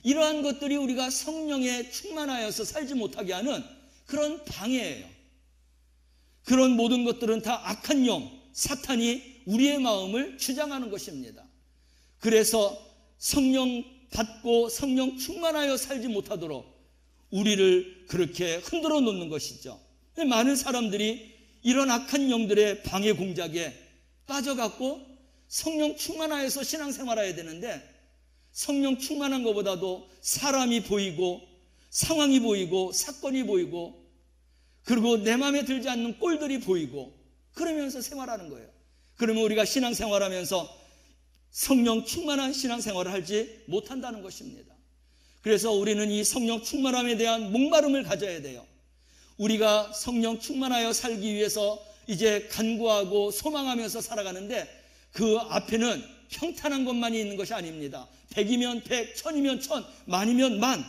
이러한 것들이 우리가 성령에 충만하여서 살지 못하게 하는 그런 방해예요. 그런 모든 것들은 다 악한 영, 사탄이 우리의 마음을 주장하는 것입니다. 그래서 성령 받고 성령 충만하여 살지 못하도록 우리를 그렇게 흔들어 놓는 것이죠. 많은 사람들이 이런 악한 영들의 방해 공작에 빠져갖고 성령 충만하여서 신앙생활해야 되는데 성령 충만한 것보다도 사람이 보이고 상황이 보이고 사건이 보이고 그리고 내 마음에 들지 않는 꼴들이 보이고 그러면서 생활하는 거예요. 그러면 우리가 신앙생활하면서 성령 충만한 신앙생활을 하지 못한다는 것입니다. 그래서 우리는 이 성령 충만함에 대한 목마름을 가져야 돼요. 우리가 성령 충만하여 살기 위해서 이제 간구하고 소망하면서 살아가는데 그 앞에는 평탄한 것만이 있는 것이 아닙니다. 100이면 100, 1000이면 1000, 만이면 만.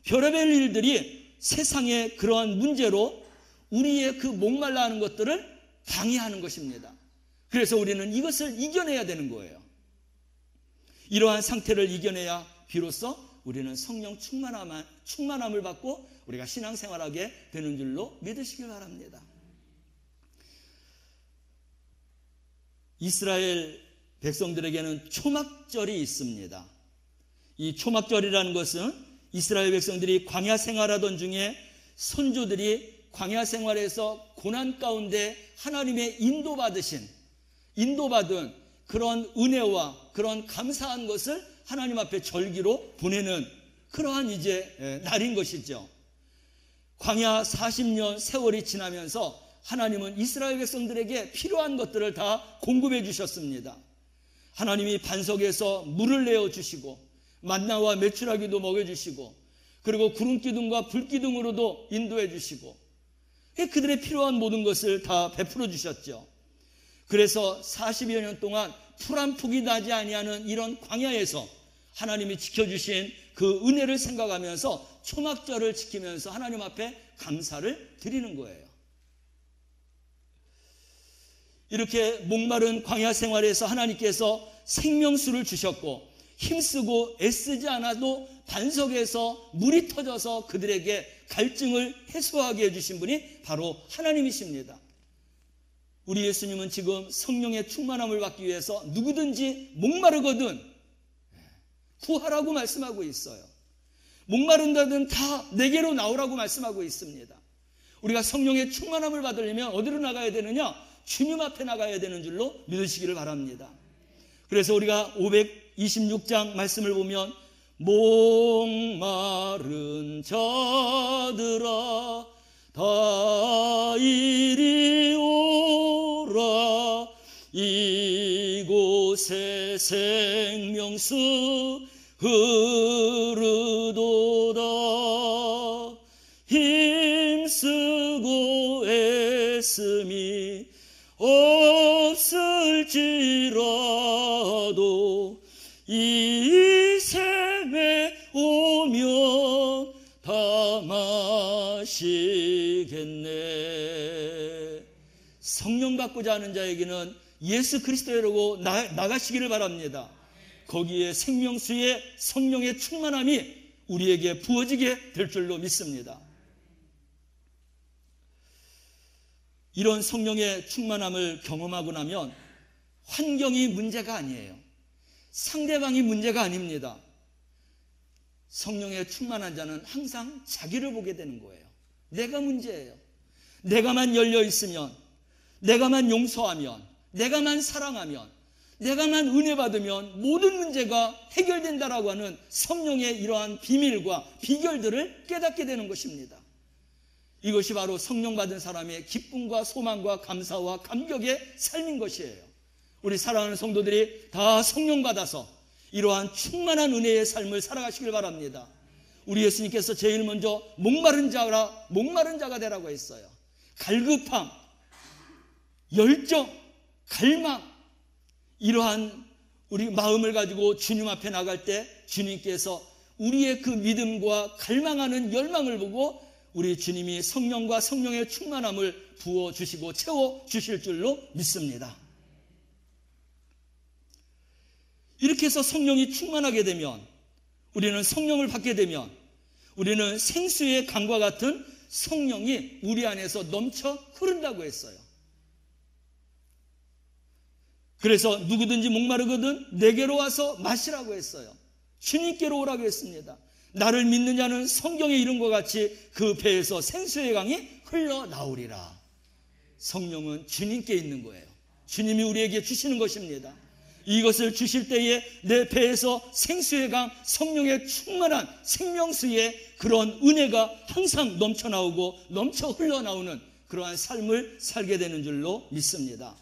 별의별 일들이 세상의 그러한 문제로 우리의 그 목말라 하는 것들을 방해하는 것입니다. 그래서 우리는 이것을 이겨내야 되는 거예요. 이러한 상태를 이겨내야 비로소 우리는 성령 충만함을 받고 우리가 신앙생활하게 되는 줄로 믿으시길 바랍니다. 이스라엘 백성들에게는 초막절이 있습니다. 이 초막절이라는 것은 이스라엘 백성들이 광야 생활하던 중에 선조들이 광야 생활에서 고난 가운데 하나님의 인도받은 그런 은혜와 그런 감사한 것을 하나님 앞에 절기로 보내는 그러한 이제 날인 것이죠. 광야 40년 세월이 지나면서 하나님은 이스라엘 백성들에게 필요한 것들을 다 공급해 주셨습니다. 하나님이 반석에서 물을 내어 주시고 만나와 메추라기도 먹여 주시고 그리고 구름 기둥과 불 기둥으로도 인도해 주시고 그들의 필요한 모든 것을 다 베풀어 주셨죠. 그래서 40여 년 동안 풀 한 푸기 나지 아니하는 이런 광야에서 하나님이 지켜주신 그 은혜를 생각하면서 초막절을 지키면서 하나님 앞에 감사를 드리는 거예요. 이렇게 목마른 광야 생활에서 하나님께서 생명수를 주셨고 힘쓰고 애쓰지 않아도 반석에서 물이 터져서 그들에게 갈증을 해소하게 해주신 분이 바로 하나님이십니다. 우리 예수님은 지금 성령의 충만함을 받기 위해서 누구든지 목마르거든 구하라고 말씀하고 있어요. 목마른 자들은 다 내게로 나오라고 말씀하고 있습니다. 우리가 성령의 충만함을 받으려면 어디로 나가야 되느냐? 주님 앞에 나가야 되는 줄로 믿으시기를 바랍니다. 그래서 우리가 526장 말씀을 보면 목마른 자들아 다 이리 오라 이곳에 생명수 흐르도다 힘쓰고 애씀이 없을지라도 이 샘에 오면 다 마시겠네. 성령 받고자 하는 자에게는 예수 그리스도로 나가시기를 바랍니다. 거기에 생명수의 성령의 충만함이 우리에게 부어지게 될 줄로 믿습니다. 이런 성령의 충만함을 경험하고 나면 환경이 문제가 아니에요. 상대방이 문제가 아닙니다. 성령의 충만한 자는 항상 자기를 보게 되는 거예요. 내가 문제예요. 내가만 열려 있으면, 내가만 용서하면, 내가만 사랑하면, 내가만 은혜 받으면 모든 문제가 해결된다라고 하는 성령의 이러한 비밀과 비결들을 깨닫게 되는 것입니다. 이것이 바로 성령 받은 사람의 기쁨과 소망과 감사와 감격의 삶인 것이에요. 우리 사랑하는 성도들이 다 성령 받아서 이러한 충만한 은혜의 삶을 살아가시길 바랍니다. 우리 예수님께서 제일 먼저 목마른 자가 되라고 했어요. 갈급함, 열정, 갈망, 이러한 우리 마음을 가지고 주님 앞에 나갈 때 주님께서 우리의 그 믿음과 갈망하는 열망을 보고 우리 주님이 성령과 성령의 충만함을 부어주시고 채워주실 줄로 믿습니다. 이렇게 해서 성령이 충만하게 되면, 우리는 성령을 받게 되면 우리는 생수의 강과 같은 성령이 우리 안에서 넘쳐 흐른다고 했어요. 그래서 누구든지 목마르거든 내게로 와서 마시라고 했어요. 주님께로 오라고 했습니다. 나를 믿는 자는 성경에 이른 것 같이 그 배에서 생수의 강이 흘러나오리라. 성령은 주님께 있는 거예요. 주님이 우리에게 주시는 것입니다. 이것을 주실 때에 내 배에서 생수의 강, 성령의 충만한 생명수의 그런 은혜가 항상 넘쳐나오고 넘쳐 흘러나오는 그러한 삶을 살게 되는 줄로 믿습니다.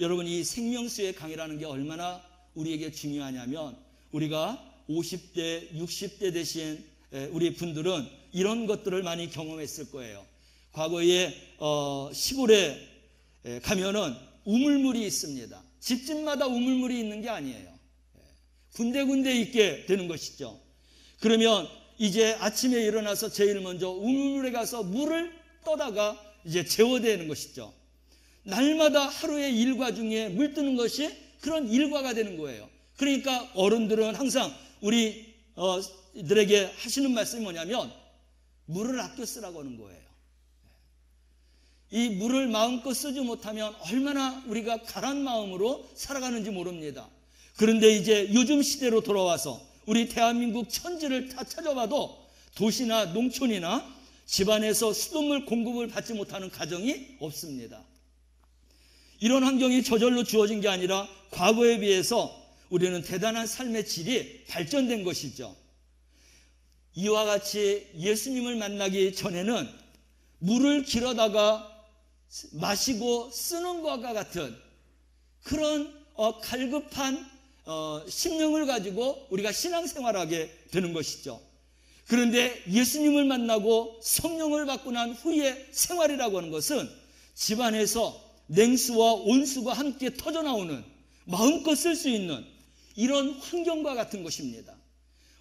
여러분, 이 생명수의 강이라는 게 얼마나 우리에게 중요하냐면, 우리가 50대, 60대 되신 우리 분들은 이런 것들을 많이 경험했을 거예요. 과거에 시골에 가면은 우물물이 있습니다. 집집마다 우물물이 있는 게 아니에요. 군데군데 있게 되는 것이죠. 그러면 이제 아침에 일어나서 제일 먼저 우물물에 가서 물을 떠다가 이제 재워대는 것이죠. 날마다 하루의 일과 중에 물 뜨는 것이 그런 일과가 되는 거예요. 그러니까 어른들은 항상 우리들에게 하시는 말씀이 뭐냐면 물을 아껴 쓰라고 하는 거예요. 이 물을 마음껏 쓰지 못하면 얼마나 우리가 가란 마음으로 살아가는지 모릅니다. 그런데 이제 요즘 시대로 돌아와서 우리 대한민국 천지를 다 찾아봐도 도시나 농촌이나 집안에서 수돗물 공급을 받지 못하는 가정이 없습니다. 이런 환경이 저절로 주어진 게 아니라 과거에 비해서 우리는 대단한 삶의 질이 발전된 것이죠. 이와 같이 예수님을 만나기 전에는 물을 길어다가 마시고 쓰는 것과 같은 그런 갈급한 심령을 가지고 우리가 신앙생활하게 되는 것이죠. 그런데 예수님을 만나고 성령을 받고 난 후의 생활이라고 하는 것은 집안에서 냉수와 온수가 함께 터져나오는, 마음껏 쓸 수 있는 이런 환경과 같은 것입니다.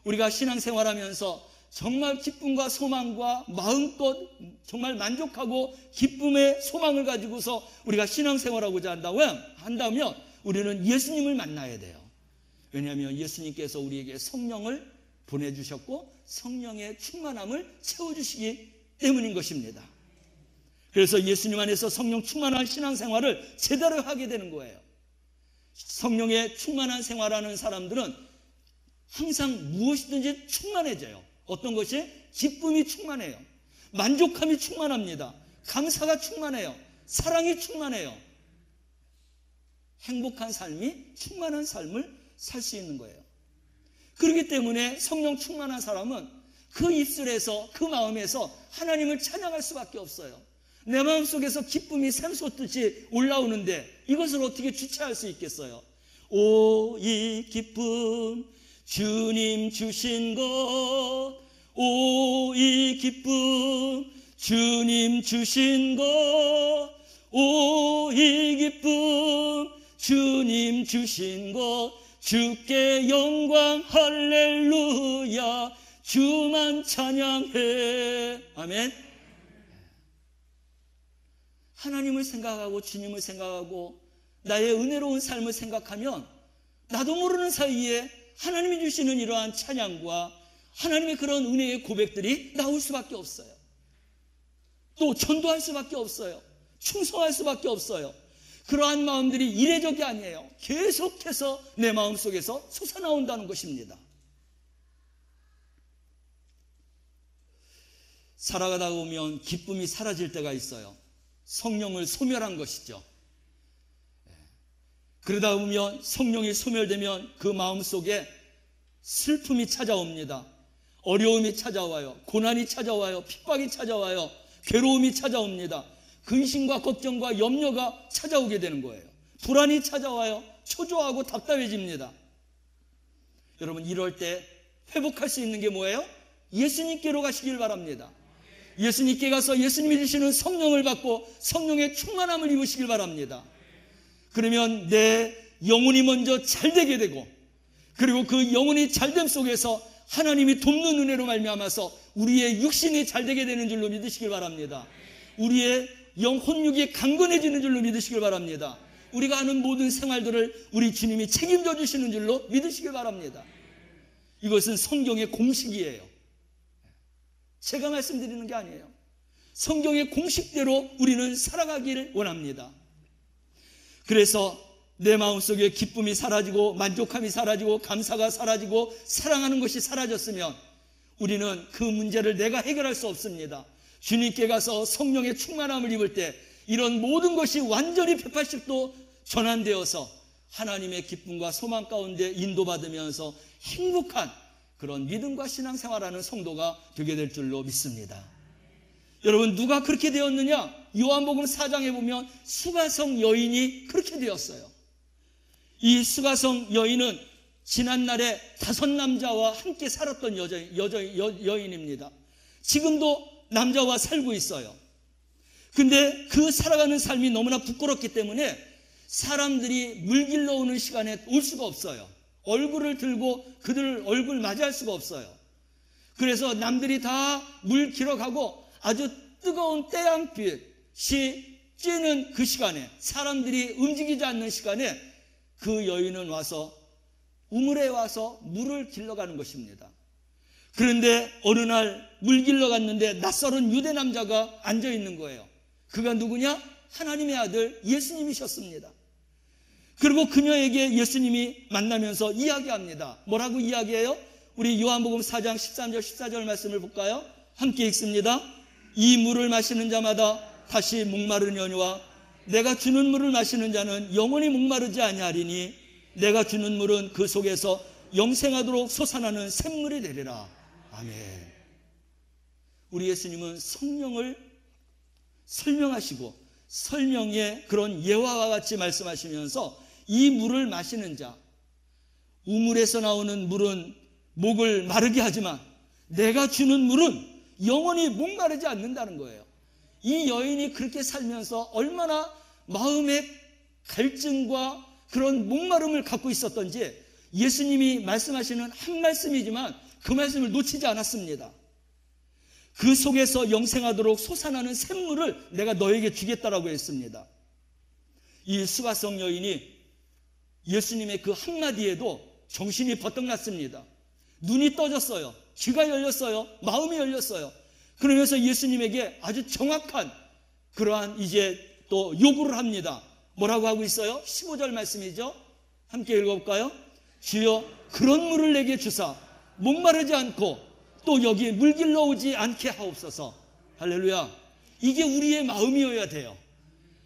우리가 신앙생활하면서 정말 기쁨과 소망과 마음껏 정말 만족하고 기쁨의 소망을 가지고서 우리가 신앙생활하고자 한다면 우리는 예수님을 만나야 돼요. 왜냐하면 예수님께서 우리에게 성령을 보내주셨고 성령의 충만함을 채워주시기 때문인 것입니다. 그래서 예수님 안에서 성령 충만한 신앙생활을 제대로 하게 되는 거예요. 성령의 충만한 생활하는 사람들은 항상 무엇이든지 충만해져요. 어떤 것이? 기쁨이 충만해요. 만족함이 충만합니다. 감사가 충만해요. 사랑이 충만해요. 행복한 삶이 충만한 삶을 살 수 있는 거예요. 그렇기 때문에 성령 충만한 사람은 그 입술에서, 그 마음에서 하나님을 찬양할 수밖에 없어요. 내 마음속에서 기쁨이 샘솟듯이 올라오는데 이것을 어떻게 주체할 수 있겠어요? 오, 이 기쁨 주님 주신 것, 오, 이 기쁨 주님 주신 것, 오, 이 기쁨 주님 주신 것, 주께 영광 할렐루야, 주만 찬양해. 아멘. 하나님을 생각하고 주님을 생각하고 나의 은혜로운 삶을 생각하면 나도 모르는 사이에 하나님이 주시는 이러한 찬양과 하나님의 그런 은혜의 고백들이 나올 수밖에 없어요. 또 전도할 수밖에 없어요. 충성할 수밖에 없어요. 그러한 마음들이 이례적이 아니에요. 계속해서 내 마음속에서 솟아나온다는 것입니다. 살아가다 보면 기쁨이 사라질 때가 있어요. 성령을 소멸한 것이죠. 그러다 보면 성령이 소멸되면 그 마음속에 슬픔이 찾아옵니다. 어려움이 찾아와요. 고난이 찾아와요. 핍박이 찾아와요. 괴로움이 찾아옵니다. 근심과 걱정과 염려가 찾아오게 되는 거예요. 불안이 찾아와요. 초조하고 답답해집니다. 여러분, 이럴 때 회복할 수 있는 게 뭐예요? 예수님께로 가시길 바랍니다. 예수님께 가서 예수님이 주시는 성령을 받고 성령의 충만함을 입으시길 바랍니다. 그러면 내 영혼이 먼저 잘되게 되고, 그리고 그 영혼이 잘됨 속에서 하나님이 돕는 은혜로 말미암아서 우리의 육신이 잘되게 되는 줄로 믿으시길 바랍니다. 우리의 혼육이 강건해지는 줄로 믿으시길 바랍니다. 우리가 하는 모든 생활들을 우리 주님이 책임져 주시는 줄로 믿으시길 바랍니다. 이것은 성경의 공식이에요. 제가 말씀드리는 게 아니에요. 성경의 공식대로 우리는 살아가기를 원합니다. 그래서 내 마음속에 기쁨이 사라지고 만족함이 사라지고 감사가 사라지고 사랑하는 것이 사라졌으면 우리는 그 문제를 내가 해결할 수 없습니다. 주님께 가서 성령의 충만함을 입을 때 이런 모든 것이 완전히 180도 전환되어서 하나님의 기쁨과 소망 가운데 인도받으면서 행복한 그런 믿음과 신앙생활하는 성도가 되게 될 줄로 믿습니다. 여러분, 누가 그렇게 되었느냐? 요한복음 4장에 보면 수가성 여인이 그렇게 되었어요. 이 수가성 여인은 지난날에 5 남자와 함께 살았던 여인입니다. 지금도 남자와 살고 있어요. 근데 그 살아가는 삶이 너무나 부끄럽기 때문에 사람들이 물 길러 오는 시간에 올 수가 없어요. 얼굴을 들고 그들 얼굴 맞이할 수가 없어요. 그래서 남들이 다 물 길어 가고 아주 뜨거운 태양빛이 쬐는 그 시간에, 사람들이 움직이지 않는 시간에 그 여인은 와서 우물에 와서 물을 길러가는 것입니다. 그런데 어느 날 물 길러 갔는데 낯설은 유대 남자가 앉아 있는 거예요. 그가 누구냐? 하나님의 아들 예수님이셨습니다. 그리고 그녀에게 예수님이 만나면서 이야기합니다. 뭐라고 이야기해요? 우리 요한복음 4장 13절 14절 말씀을 볼까요? 함께 읽습니다. 이 물을 마시는 자마다 다시 목마르려니와 내가 주는 물을 마시는 자는 영원히 목마르지 아니하리니 내가 주는 물은 그 속에서 영생하도록 솟아나는 샘물이 되리라. 아멘. 우리 예수님은 성령을 설명하시고 설명의 그런 예화와 같이 말씀하시면서 이 물을 마시는 자, 우물에서 나오는 물은 목을 마르게 하지만 내가 주는 물은 영원히 목마르지 않는다는 거예요. 이 여인이 그렇게 살면서 얼마나 마음의 갈증과 그런 목마름을 갖고 있었던지 예수님이 말씀하시는 한 말씀이지만 그 말씀을 놓치지 않았습니다. 그 속에서 영생하도록 솟아나는 샘물을 내가 너에게 주겠다라고 했습니다. 이 수가성 여인이 예수님의 그 한마디에도 정신이 버떡 났습니다. 눈이 떠졌어요. 귀가 열렸어요. 마음이 열렸어요. 그러면서 예수님에게 아주 정확한 그러한 이제 또 요구를 합니다. 뭐라고 하고 있어요? 15절 말씀이죠. 함께 읽어볼까요? 주여 그런 물을 내게 주사 목마르지 않고 또 여기에 물길러 오지 않게 하옵소서. 할렐루야. 이게 우리의 마음이어야 돼요.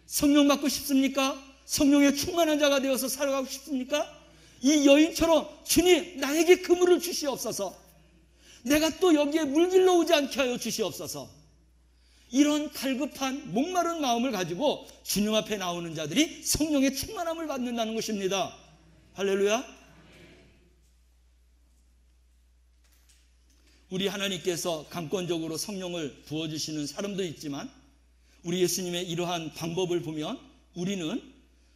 성령 받고 싶습니까? 성령의 충만한 자가 되어서 살아가고 싶습니까? 이 여인처럼 주님 나에게 그 물을 주시옵소서. 내가 또 여기에 물길러 오지 않게 하여 주시옵소서. 이런 갈급한 목마른 마음을 가지고 주님 앞에 나오는 자들이 성령의 충만함을 받는다는 것입니다. 할렐루야. 우리 하나님께서 감권적으로 성령을 부어주시는 사람도 있지만 우리 예수님의 이러한 방법을 보면 우리는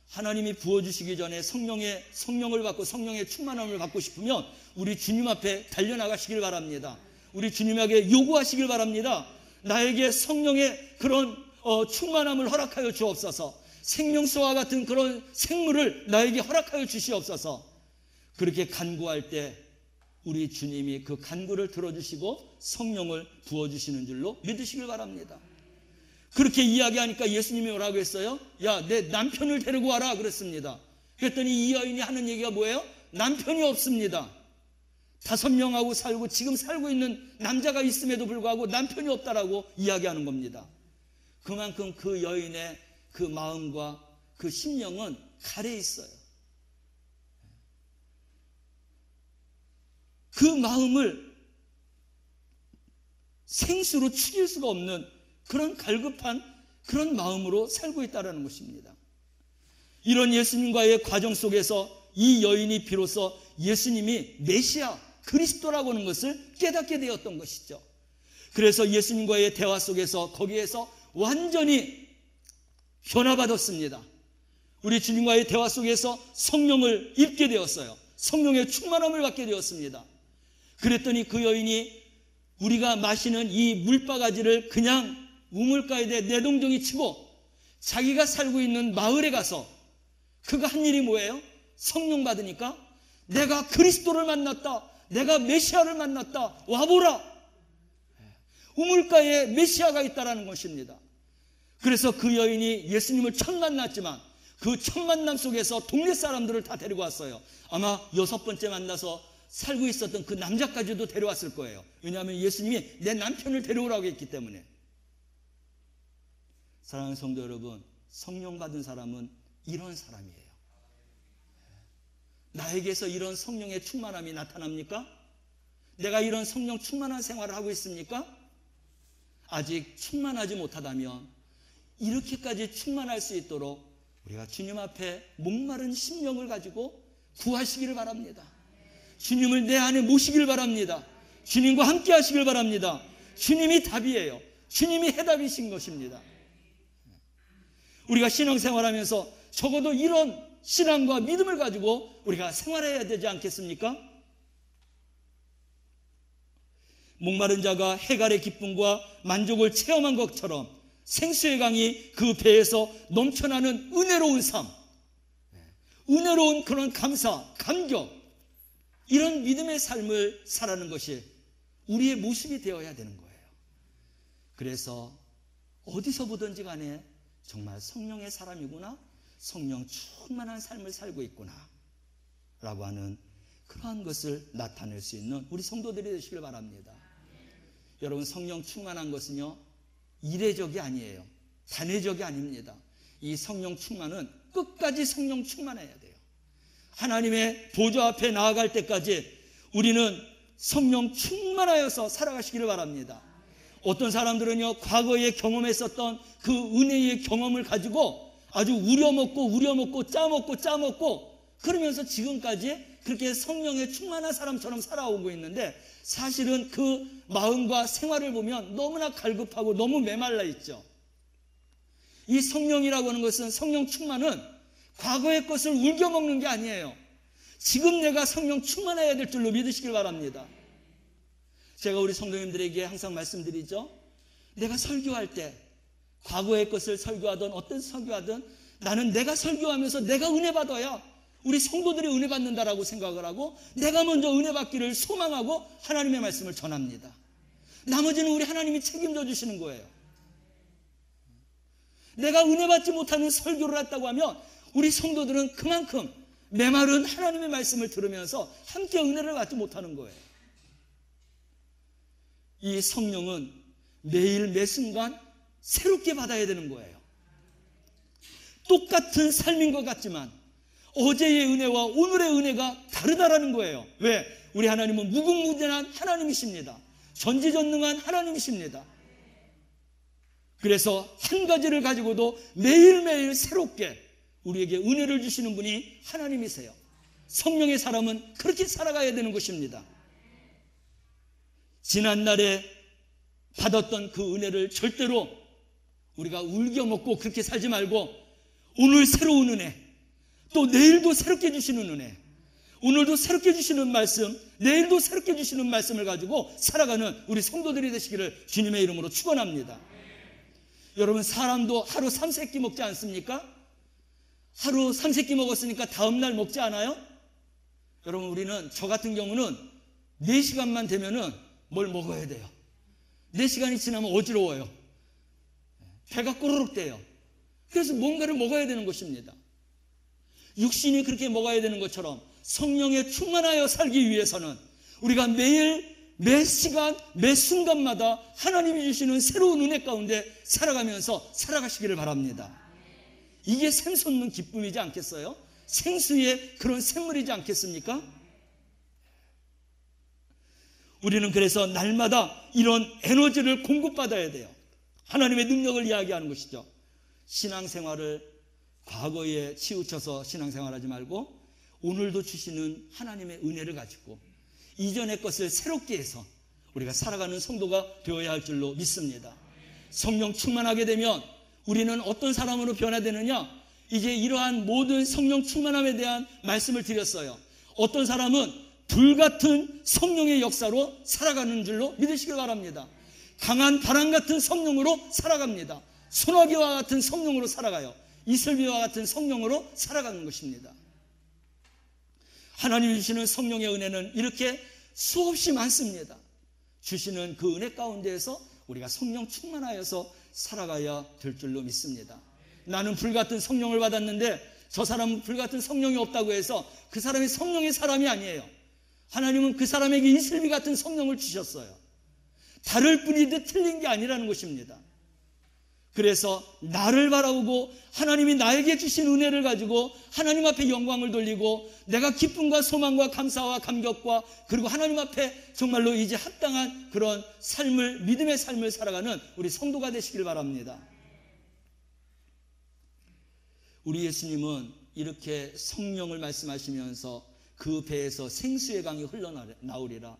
하나님이 부어주시기 전에 성령을 받고 성령의 충만함을 받고 싶으면 우리 주님 앞에 달려나가시길 바랍니다. 우리 주님에게 요구하시길 바랍니다. 나에게 성령의 그런 충만함을 허락하여 주옵소서. 생명수와 같은 그런 생물을 나에게 허락하여 주시옵소서. 그렇게 간구할 때 우리 주님이 그 간구를 들어주시고 성령을 부어주시는 줄로 믿으시길 바랍니다. 그렇게 이야기하니까 예수님이 뭐라고 했어요? 야, 내 남편을 데리고 와라 그랬습니다. 그랬더니 이 여인이 하는 얘기가 뭐예요? 남편이 없습니다. 5명하고 살고 지금 살고 있는 남자가 있음에도 불구하고 남편이 없다라고 이야기하는 겁니다. 그만큼 그 여인의 그 마음과 그 심령은 가래 있어요. 그 마음을 생수로 죽일 수가 없는 그런 갈급한 그런 마음으로 살고 있다는 것입니다. 이런 예수님과의 과정 속에서 이 여인이 비로소 예수님이 메시아 그리스도라고 하는 것을 깨닫게 되었던 것이죠. 그래서 예수님과의 대화 속에서 거기에서 완전히 변화받았습니다. 우리 주님과의 대화 속에서 성령을 입게 되었어요. 성령의 충만함을 받게 되었습니다. 그랬더니 그 여인이 우리가 마시는 이 물바가지를 그냥 우물가에 내동댕이 치고 자기가 살고 있는 마을에 가서 그가 한 일이 뭐예요? 성령 받으니까 내가 그리스도를 만났다. 내가 메시아를 만났다. 와보라. 우물가에 메시아가 있다라는 것입니다. 그래서 그 여인이 예수님을 처음 만났지만 그 첫 만남 속에서 동네 사람들을 다 데리고 왔어요. 아마 6번째 만나서 살고 있었던 그 남자까지도 데려왔을 거예요. 왜냐하면 예수님이 내 남편을 데려오라고 했기 때문에. 사랑하는 성도 여러분, 성령 받은 사람은 이런 사람이에요. 나에게서 이런 성령의 충만함이 나타납니까? 내가 이런 성령 충만한 생활을 하고 있습니까? 아직 충만하지 못하다면 이렇게까지 충만할 수 있도록 우리가 주님 앞에 목마른 심령을 가지고 구하시기를 바랍니다. 주님을 내 안에 모시길 바랍니다. 주님과 함께 하시길 바랍니다. 주님이 답이에요. 주님이 해답이신 것입니다. 우리가 신앙생활하면서 적어도 이런 신앙과 믿음을 가지고 우리가 생활해야 되지 않겠습니까? 목마른 자가 해갈의 기쁨과 만족을 체험한 것처럼 생수의 강이 그 배에서 넘쳐나는 은혜로운 삶, 은혜로운 그런 감사, 감격, 이런 믿음의 삶을 살아가는 것이 우리의 모습이 되어야 되는 거예요. 그래서 어디서 보든지 간에 정말 성령의 사람이구나, 성령 충만한 삶을 살고 있구나 라고 하는 그러한 것을 나타낼 수 있는 우리 성도들이 되시길 바랍니다. 여러분, 성령 충만한 것은요 이례적이 아니에요. 단회적이 아닙니다. 이 성령 충만은 끝까지 성령 충만해야 돼요. 하나님의 보좌 앞에 나아갈 때까지 우리는 성령 충만하여서 살아가시기를 바랍니다. 어떤 사람들은요 과거에 경험했었던 그 은혜의 경험을 가지고 아주 우려먹고 짜먹고 그러면서 지금까지 그렇게 성령의 충만한 사람처럼 살아오고 있는데 사실은 그 마음과 생활을 보면 너무나 갈급하고 너무 메말라 있죠. 이 성령이라고 하는 것은, 성령 충만은 과거의 것을 울겨먹는 게 아니에요. 지금 내가 성령 충만해야 될 줄로 믿으시길 바랍니다. 제가 우리 성도님들에게 항상 말씀드리죠. 내가 설교할 때 과거의 것을 설교하든 어떤 설교하든 나는 내가 설교하면서 내가 은혜 받아야 우리 성도들이 은혜 받는다라고 생각을 하고 내가 먼저 은혜 받기를 소망하고 하나님의 말씀을 전합니다. 나머지는 우리 하나님이 책임져 주시는 거예요. 내가 은혜 받지 못하는 설교를 했다고 하면 우리 성도들은 그만큼 메마른 하나님의 말씀을 들으면서 함께 은혜를 받지 못하는 거예요. 이 성령은 매일 매 순간 새롭게 받아야 되는 거예요. 똑같은 삶인 것 같지만 어제의 은혜와 오늘의 은혜가 다르다라는 거예요. 왜? 우리 하나님은 무궁무진한 하나님이십니다. 전지전능한 하나님이십니다. 그래서 한 가지를 가지고도 매일매일 새롭게 우리에게 은혜를 주시는 분이 하나님이세요. 성령의 사람은 그렇게 살아가야 되는 것입니다. 지난날에 받았던 그 은혜를 절대로 우리가 울겨먹고 그렇게 살지 말고 오늘 새로운 은혜, 또 내일도 새롭게 주시는 은혜, 오늘도 새롭게 주시는 말씀, 내일도 새롭게 주시는 말씀을 가지고 살아가는 우리 성도들이 되시기를 주님의 이름으로 축원합니다. 여러분, 사람도 하루 3세끼 먹지 않습니까? 하루 3세끼 먹었으니까 다음날 먹지 않아요? 여러분, 우리는, 저 같은 경우는 4시간만 되면은 뭘 먹어야 돼요. 4시간이 지나면 어지러워요. 배가 꼬르륵 대요. 그래서 뭔가를 먹어야 되는 것입니다. 육신이 그렇게 먹어야 되는 것처럼 성령에 충만하여 살기 위해서는 우리가 매일 매 시간 매 순간마다 하나님이 주시는 새로운 은혜 가운데 살아가면서 살아가시기를 바랍니다. 이게 샘솟는 기쁨이지 않겠어요? 생수의 그런 샘물이지 않겠습니까? 우리는 그래서 날마다 이런 에너지를 공급받아야 돼요. 하나님의 능력을 이야기하는 것이죠. 신앙생활을 과거에 치우쳐서 신앙생활하지 말고 오늘도 주시는 하나님의 은혜를 가지고 이전의 것을 새롭게 해서 우리가 살아가는 성도가 되어야 할 줄로 믿습니다. 성령 충만하게 되면 우리는 어떤 사람으로 변화되느냐? 이제 이러한 모든 성령 충만함에 대한 말씀을 드렸어요. 어떤 사람은 불같은 성령의 역사로 살아가는 줄로 믿으시길 바랍니다. 강한 바람 같은 성령으로 살아갑니다. 소나기와 같은 성령으로 살아가요. 이슬비와 같은 성령으로 살아가는 것입니다. 하나님이 주시는 성령의 은혜는 이렇게 수없이 많습니다. 주시는 그 은혜 가운데에서 우리가 성령 충만하여서 살아가야 될 줄로 믿습니다. 나는 불같은 성령을 받았는데 저 사람은 불같은 성령이 없다고 해서 그 사람이 성령의 사람이 아니에요. 하나님은 그 사람에게 이슬비 같은 성령을 주셨어요. 다를 뿐이지 틀린 게 아니라는 것입니다. 그래서 나를 바라보고 하나님이 나에게 주신 은혜를 가지고 하나님 앞에 영광을 돌리고 내가 기쁨과 소망과 감사와 감격과 그리고 하나님 앞에 정말로 이제 합당한 그런 삶을, 믿음의 삶을 살아가는 우리 성도가 되시길 바랍니다. 우리 예수님은 이렇게 성령을 말씀하시면서 그 배에서 생수의 강이 흘러나오리라.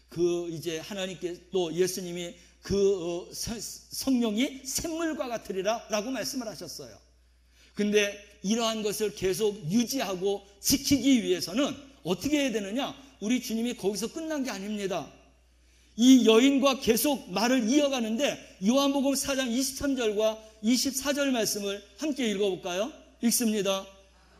그 이제 하나님께 또 예수님이 그 성령이 샘물과 같으리라 라고 말씀을 하셨어요. 근데 이러한 것을 계속 유지하고 지키기 위해서는 어떻게 해야 되느냐? 우리 주님이 거기서 끝난 게 아닙니다. 이 여인과 계속 말을 이어가는데 요한복음 4장 23절과 24절 말씀을 함께 읽어볼까요? 읽습니다.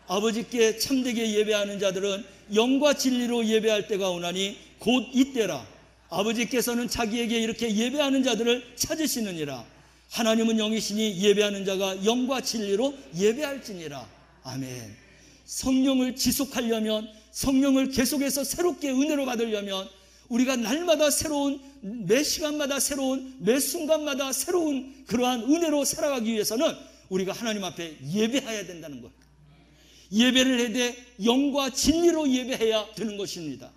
아버지께 참되게 예배하는 자들은 영과 진리로 예배할 때가 오나니 곧 이때라. 아버지께서는 자기에게 이렇게 예배하는 자들을 찾으시느니라. 하나님은 영이시니 예배하는 자가 영과 진리로 예배할지니라. 아멘. 성령을 지속하려면, 성령을 계속해서 새롭게 은혜로 받으려면 우리가 날마다 새로운, 매 시간마다 새로운, 매 순간마다 새로운 그러한 은혜로 살아가기 위해서는 우리가 하나님 앞에 예배해야 된다는 것. 예배를 해야 돼 영과 진리로 예배해야 되는 것입니다.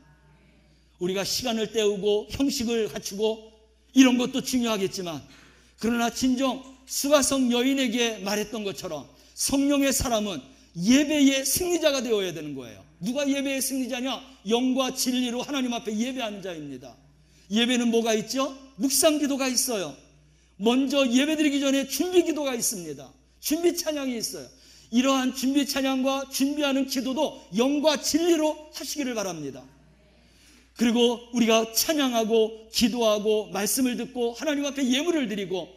우리가 시간을 때우고 형식을 갖추고 이런 것도 중요하겠지만, 그러나 진정 수가성 여인에게 말했던 것처럼 성령의 사람은 예배의 승리자가 되어야 되는 거예요. 누가 예배의 승리자냐? 영과 진리로 하나님 앞에 예배하는 자입니다. 예배는 뭐가 있죠? 묵상 기도가 있어요. 먼저 예배드리기 전에 준비 기도가 있습니다. 준비 찬양이 있어요. 이러한 준비 찬양과 준비하는 기도도 영과 진리로 하시기를 바랍니다. 그리고 우리가 찬양하고 기도하고 말씀을 듣고 하나님 앞에 예물을 드리고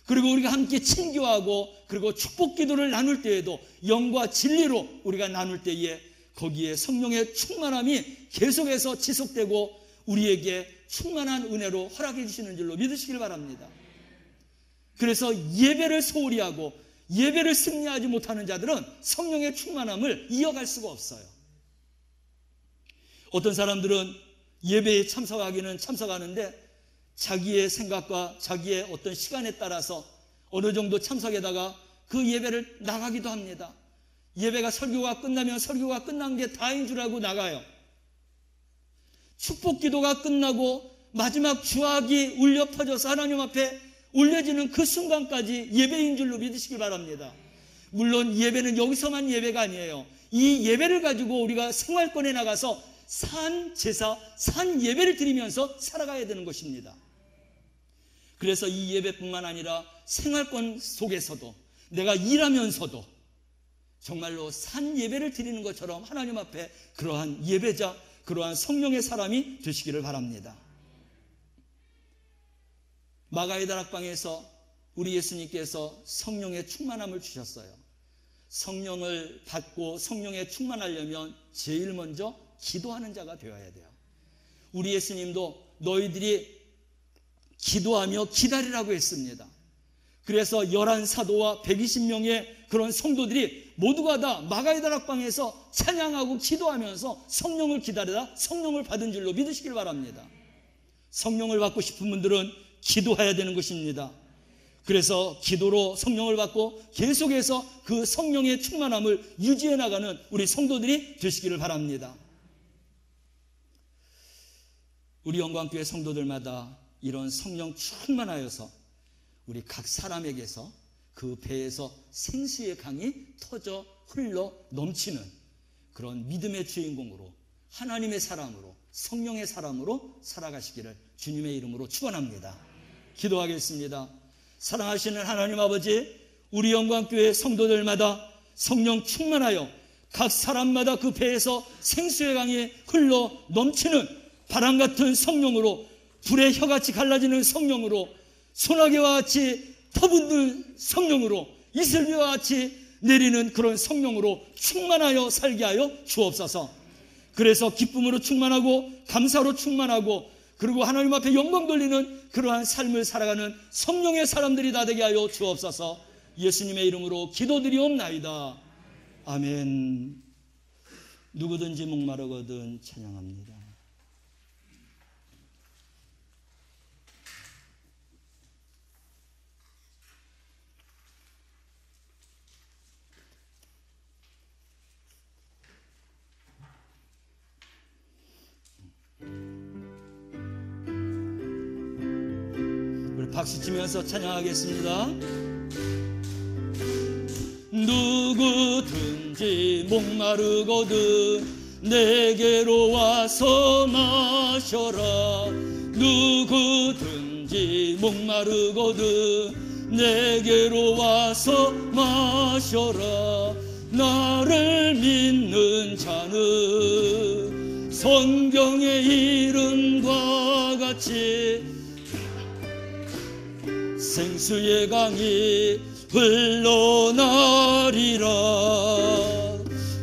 그리고 우리가 함께 친교하고 그리고 축복 기도를 나눌 때에도 영과 진리로 우리가 나눌 때에 거기에 성령의 충만함이 계속해서 지속되고 우리에게 충만한 은혜로 허락해 주시는 줄로 믿으시길 바랍니다. 그래서 예배를 소홀히 하고 예배를 승리하지 못하는 자들은 성령의 충만함을 이어갈 수가 없어요. 어떤 사람들은 예배에 참석하기는 참석하는데 자기의 생각과 자기의 어떤 시간에 따라서 어느 정도 참석에다가 그 예배를 나가기도 합니다. 예배가 설교가 끝나면 설교가 끝난 게 다인 줄 알고 나가요. 축복 기도가 끝나고 마지막 주악이 울려 퍼져서 하나님 앞에 올려지는 그 순간까지 예배인 줄로 믿으시기 바랍니다. 물론 예배는 여기서만 예배가 아니에요. 이 예배를 가지고 우리가 생활권에 나가서 산 제사, 산 예배를 드리면서 살아가야 되는 것입니다. 그래서 이 예배뿐만 아니라 생활권 속에서도 내가 일하면서도 정말로 산 예배를 드리는 것처럼 하나님 앞에 그러한 예배자, 그러한 성령의 사람이 되시기를 바랍니다. 마가의 다락방에서 우리 예수님께서 성령의 충만함을 주셨어요. 성령을 받고 성령에 충만하려면 제일 먼저 기도하는 자가 되어야 돼요. 우리 예수님도 너희들이 기도하며 기다리라고 했습니다. 그래서 11사도와 120명의 그런 성도들이 모두가 다 마가의 다락방에서 찬양하고 기도하면서 성령을 기다리다 성령을 받은 줄로 믿으시길 바랍니다. 성령을 받고 싶은 분들은 기도해야 되는 것입니다. 그래서 기도로 성령을 받고 계속해서 그 성령의 충만함을 유지해 나가는 우리 성도들이 되시기를 바랍니다. 우리 영광교회 성도들마다 이런 성령 충만하여서 우리 각 사람에게서 그 배에서 생수의 강이 터져 흘러 넘치는 그런 믿음의 주인공으로 하나님의 사람으로 성령의 사람으로 살아가시기를 주님의 이름으로 축원합니다. 기도하겠습니다. 사랑하시는 하나님 아버지, 우리 영광교회 성도들마다 성령 충만하여 각 사람마다 그 배에서 생수의 강이 흘러 넘치는 바람 같은 성령으로, 불의 혀같이 갈라지는 성령으로, 소나기와 같이 터붓는 성령으로, 이슬비와 같이 내리는 그런 성령으로 충만하여 살게 하여 주옵소서. 그래서 기쁨으로 충만하고 감사로 충만하고 그리고 하나님 앞에 영광 돌리는 그러한 삶을 살아가는 성령의 사람들이 다 되게 하여 주옵소서. 예수님의 이름으로 기도드리옵나이다. 아멘. 누구든지 목마르거든 찬양합니다. 박수 치면서 찬양하겠습니다. 누구든지 목마르거든 내게로 와서 마셔라. 누구든지 목마르거든 내게로 와서 마셔라. 나를 믿는 자는 성경의 이름과 같이 생수의 강이 흘러나리라.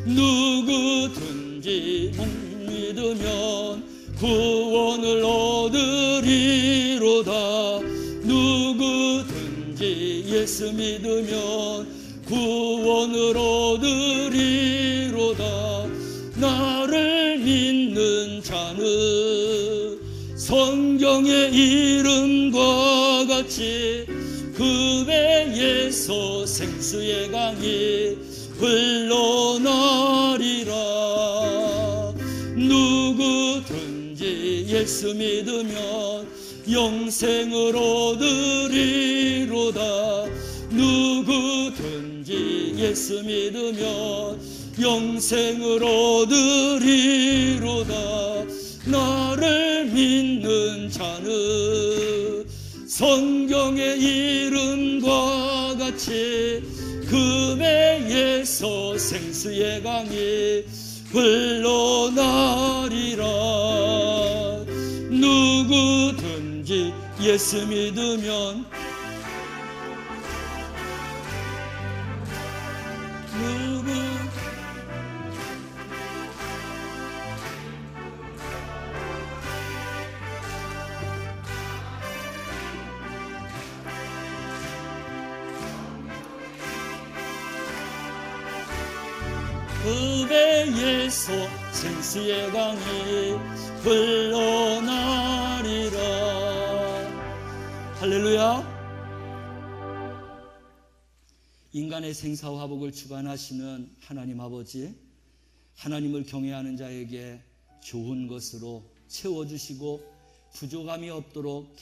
누구든지 믿으면 구원을 얻으리로다. 누구든지 예수 믿으면 구원을 얻으리로다. 나를 믿는 자는 성경의 이름과 같이 그 배에서 생수의 강이 흘러나리라. 누구든지 예수 믿으면 영생을 얻으리로다. 누구든지 예수 믿으면 영생을 얻으리로다. 나를 믿는 자는 성경의 이름과 같이 그 배에서 생수의 강이 흘러나리라. 누구든지 예수 믿으면 그 배에서 생수의 강이 흘러나리라. 할렐루야. 인간의 생사화복을 주관하시는 하나님 아버지, 하나님을 경외하는 자에게 좋은 것으로 채워주시고 부족함이 없도록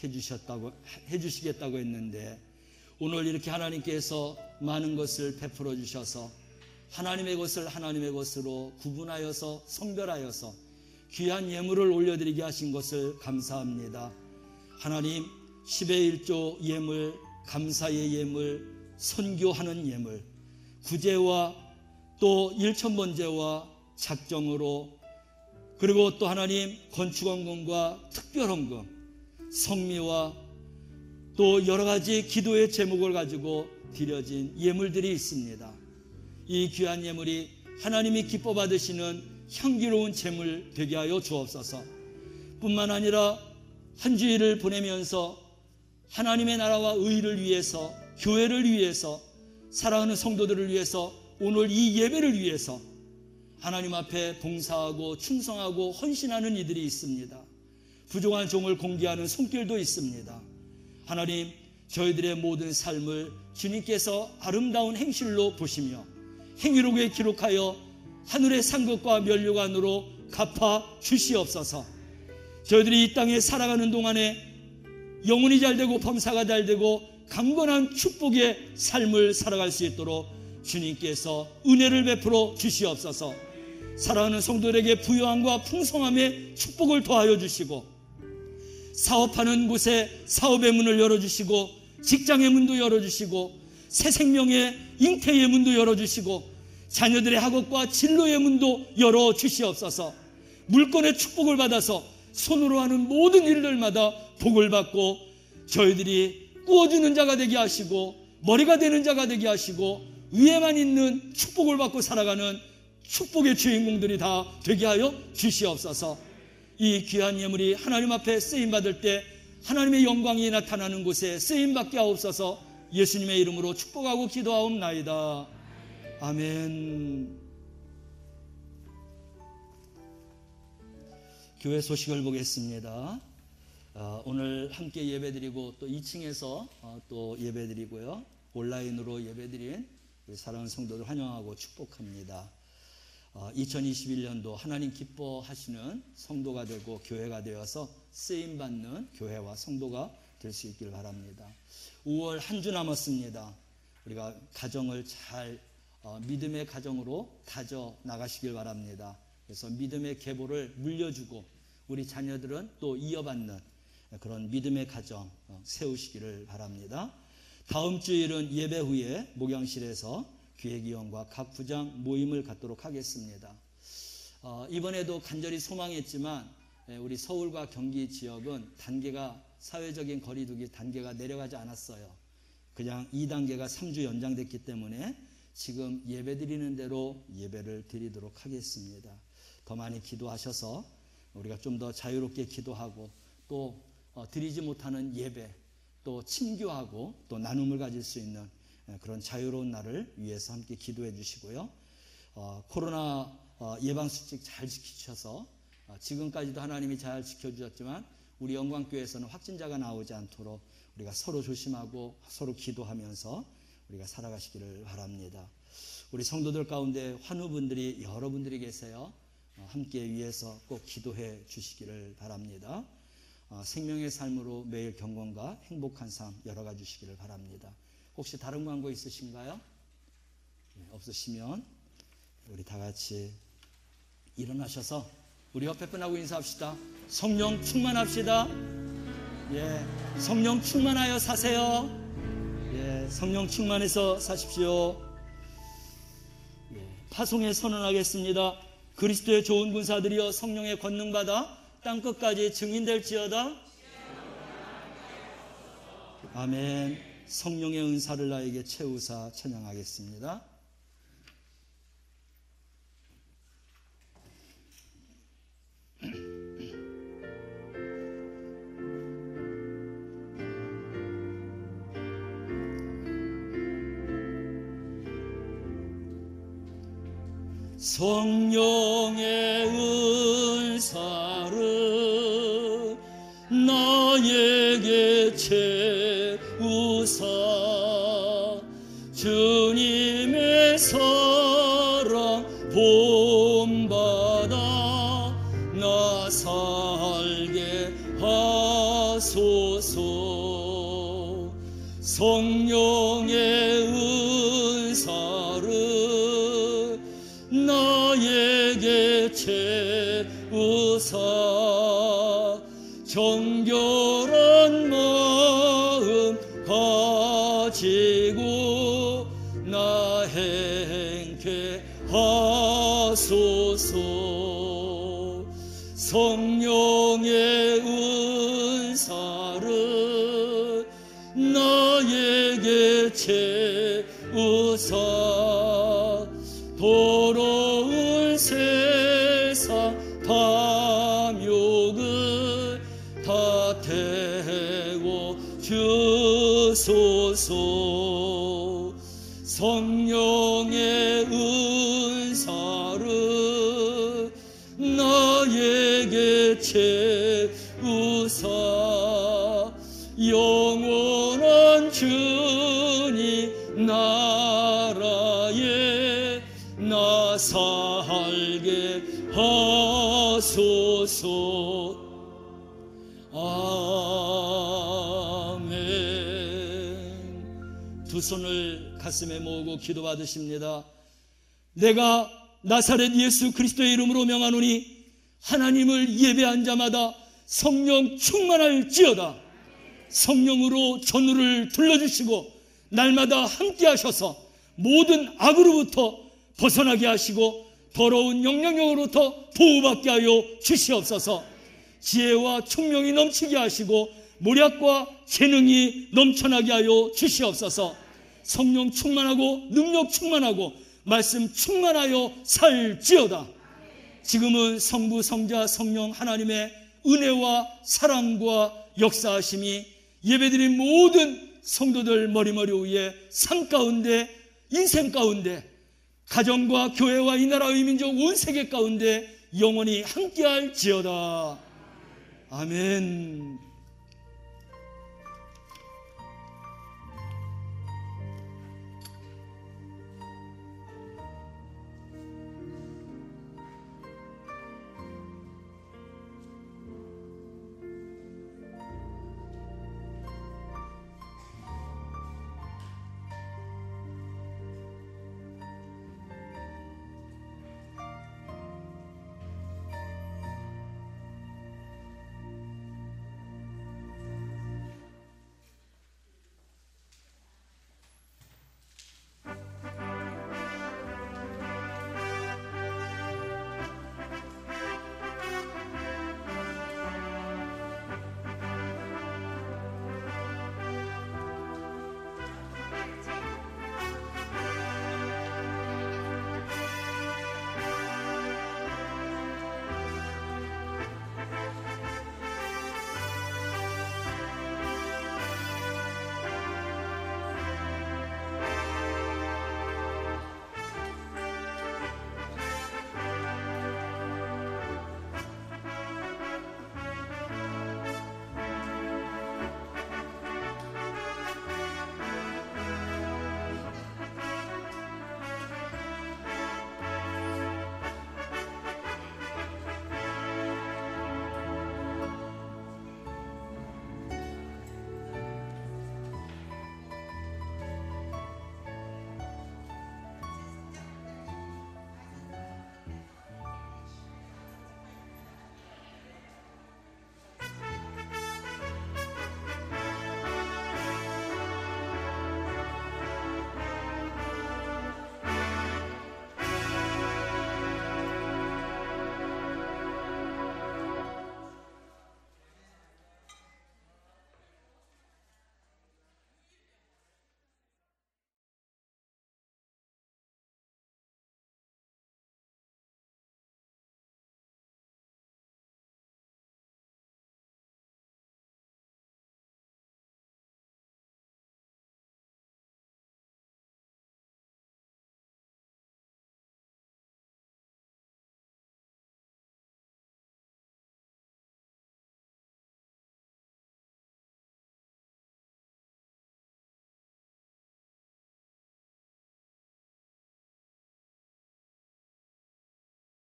해주시겠다고 했는데, 오늘 이렇게 하나님께서 많은 것을 베풀어 주셔서 하나님의 것을 하나님의 것으로 구분하여서 성별하여서 귀한 예물을 올려드리게 하신 것을 감사합니다. 하나님, 10의 1조 예물, 감사의 예물, 선교하는 예물, 구제와 또 일천번제와 작정으로, 그리고 또 하나님 건축헌금과 특별헌금, 성미와 또 여러 가지 기도의 제목을 가지고 드려진 예물들이 있습니다. 이 귀한 예물이 하나님이 기뻐 받으시는 향기로운 제물 되게 하여 주옵소서. 뿐만 아니라 한 주일을 보내면서 하나님의 나라와 의를 위해서, 교회를 위해서, 사랑하는 성도들을 위해서, 오늘 이 예배를 위해서 하나님 앞에 봉사하고 충성하고 헌신하는 이들이 있습니다. 부족한 종을 공개하는 손길도 있습니다. 하나님, 저희들의 모든 삶을 주님께서 아름다운 행실로 보시며 행위록에 기록하여 하늘의 상급과 면류관으로 갚아 주시옵소서. 저희들이 이 땅에 살아가는 동안에 영혼이 잘되고 범사가 잘되고 강건한 축복의 삶을 살아갈 수 있도록 주님께서 은혜를 베풀어 주시옵소서. 사랑하는 성도들에게 부유함과 풍성함의 축복을 더하여 주시고, 사업하는 곳에 사업의 문을 열어주시고, 직장의 문도 열어주시고, 새 생명의 잉태의 문도 열어주시고, 자녀들의 학업과 진로의 문도 열어주시옵소서. 물건의 축복을 받아서 손으로 하는 모든 일들마다 복을 받고 저희들이 꾸어주는 자가 되게 하시고 머리가 되는 자가 되게 하시고 위에만 있는 축복을 받고 살아가는 축복의 주인공들이 다 되게 하여 주시옵소서. 이 귀한 예물이 하나님 앞에 쓰임받을 때 하나님의 영광이 나타나는 곳에 쓰임받게 하옵소서. 예수님의 이름으로 축복하고 기도하옵나이다. 아멘. 교회 소식을 보겠습니다. 오늘 함께 예배드리고 또 2층에서 또 예배드리고요, 온라인으로 예배드린 우리 사랑하는 성도들 환영하고 축복합니다. 2021년도 하나님 기뻐하시는 성도가 되고 교회가 되어서 쓰임받는 교회와 성도가 될 수 있길 바랍니다. 5월 한 주 남았습니다. 우리가 가정을 잘 믿음의 가정으로 다져 나가시길 바랍니다. 그래서 믿음의 계보를 물려주고 우리 자녀들은 또 이어받는 그런 믿음의 가정 세우시기를 바랍니다. 다음 주일은 예배 후에 목양실에서 기획위원과 각 부장 모임을 갖도록 하겠습니다. 이번에도 간절히 소망했지만 우리 서울과 경기 지역은 단계가, 사회적인 거리두기 단계가 내려가지 않았어요. 그냥 2단계가 3주 연장됐기 때문에 지금 예배 드리는 대로 예배를 드리도록 하겠습니다. 더 많이 기도하셔서 우리가 좀 더 자유롭게 기도하고 또 드리지 못하는 예배, 또 친교하고 또 나눔을 가질 수 있는 그런 자유로운 날을 위해서 함께 기도해 주시고요. 코로나 예방수칙 잘 지키셔서 지금까지도 하나님이 잘 지켜주셨지만 우리 영광교회에서는 확진자가 나오지 않도록 우리가 서로 조심하고 서로 기도하면서 우리가 살아가시기를 바랍니다. 우리 성도들 가운데 환우분들이 여러분들이 계세요. 함께 위해서 꼭 기도해 주시기를 바랍니다. 생명의 삶으로 매일 경건과 행복한 삶 열어가 주시기를 바랍니다. 혹시 다른 광고 있으신가요? 없으시면 우리 다 같이 일어나셔서 우리 옆에 분하고 인사합시다. 성령 충만합시다. 성령 충만하여 사세요. 성령 충만해서 사십시오. 파송에 선언하겠습니다. 그리스도의 좋은 군사들이여 성령의 권능받아 땅끝까지 증인될지어다. 아멘. 성령의 은사를 나에게 채우사 찬양하겠습니다. 성령의 은사를 나에게 채우사 주님의 사랑 본받아 나 살게 하소서. 성령의 은사를 나에게 채우사 정결한 마음 가지고 나 행케 하소서. 성령의 은사를 나에게 채우사 더러운 세상 탐욕을 다 태워 주소서. 성령의 은사를 나에게 채우사 영원한 주님 나라에 나 살게 하소서. 아멘. 두 손을 가슴에 모으고 기도받으십니다. 내가 나사렛 예수 그리스도의 이름으로 명하노니 하나님을 예배한 자마다 성령 충만할지어다. 성령으로 전우를 둘러주시고 날마다 함께 하셔서 모든 악으로부터 벗어나게 하시고 더러운 영향력으로부터 보호받게 하여 주시옵소서. 지혜와 총명이 넘치게 하시고 모략과 재능이 넘쳐나게 하여 주시옵소서. 성령 충만하고 능력 충만하고 말씀 충만하여 살지어다. 지금은 성부 성자 성령 하나님의 은혜와 사랑과 역사하심이 예배드린 모든 성도들 머리머리 위에 삶 가운데 인생 가운데 가정과 교회와 이 나라의 민족 온 세계 가운데 영원히 함께할지어다. 아멘.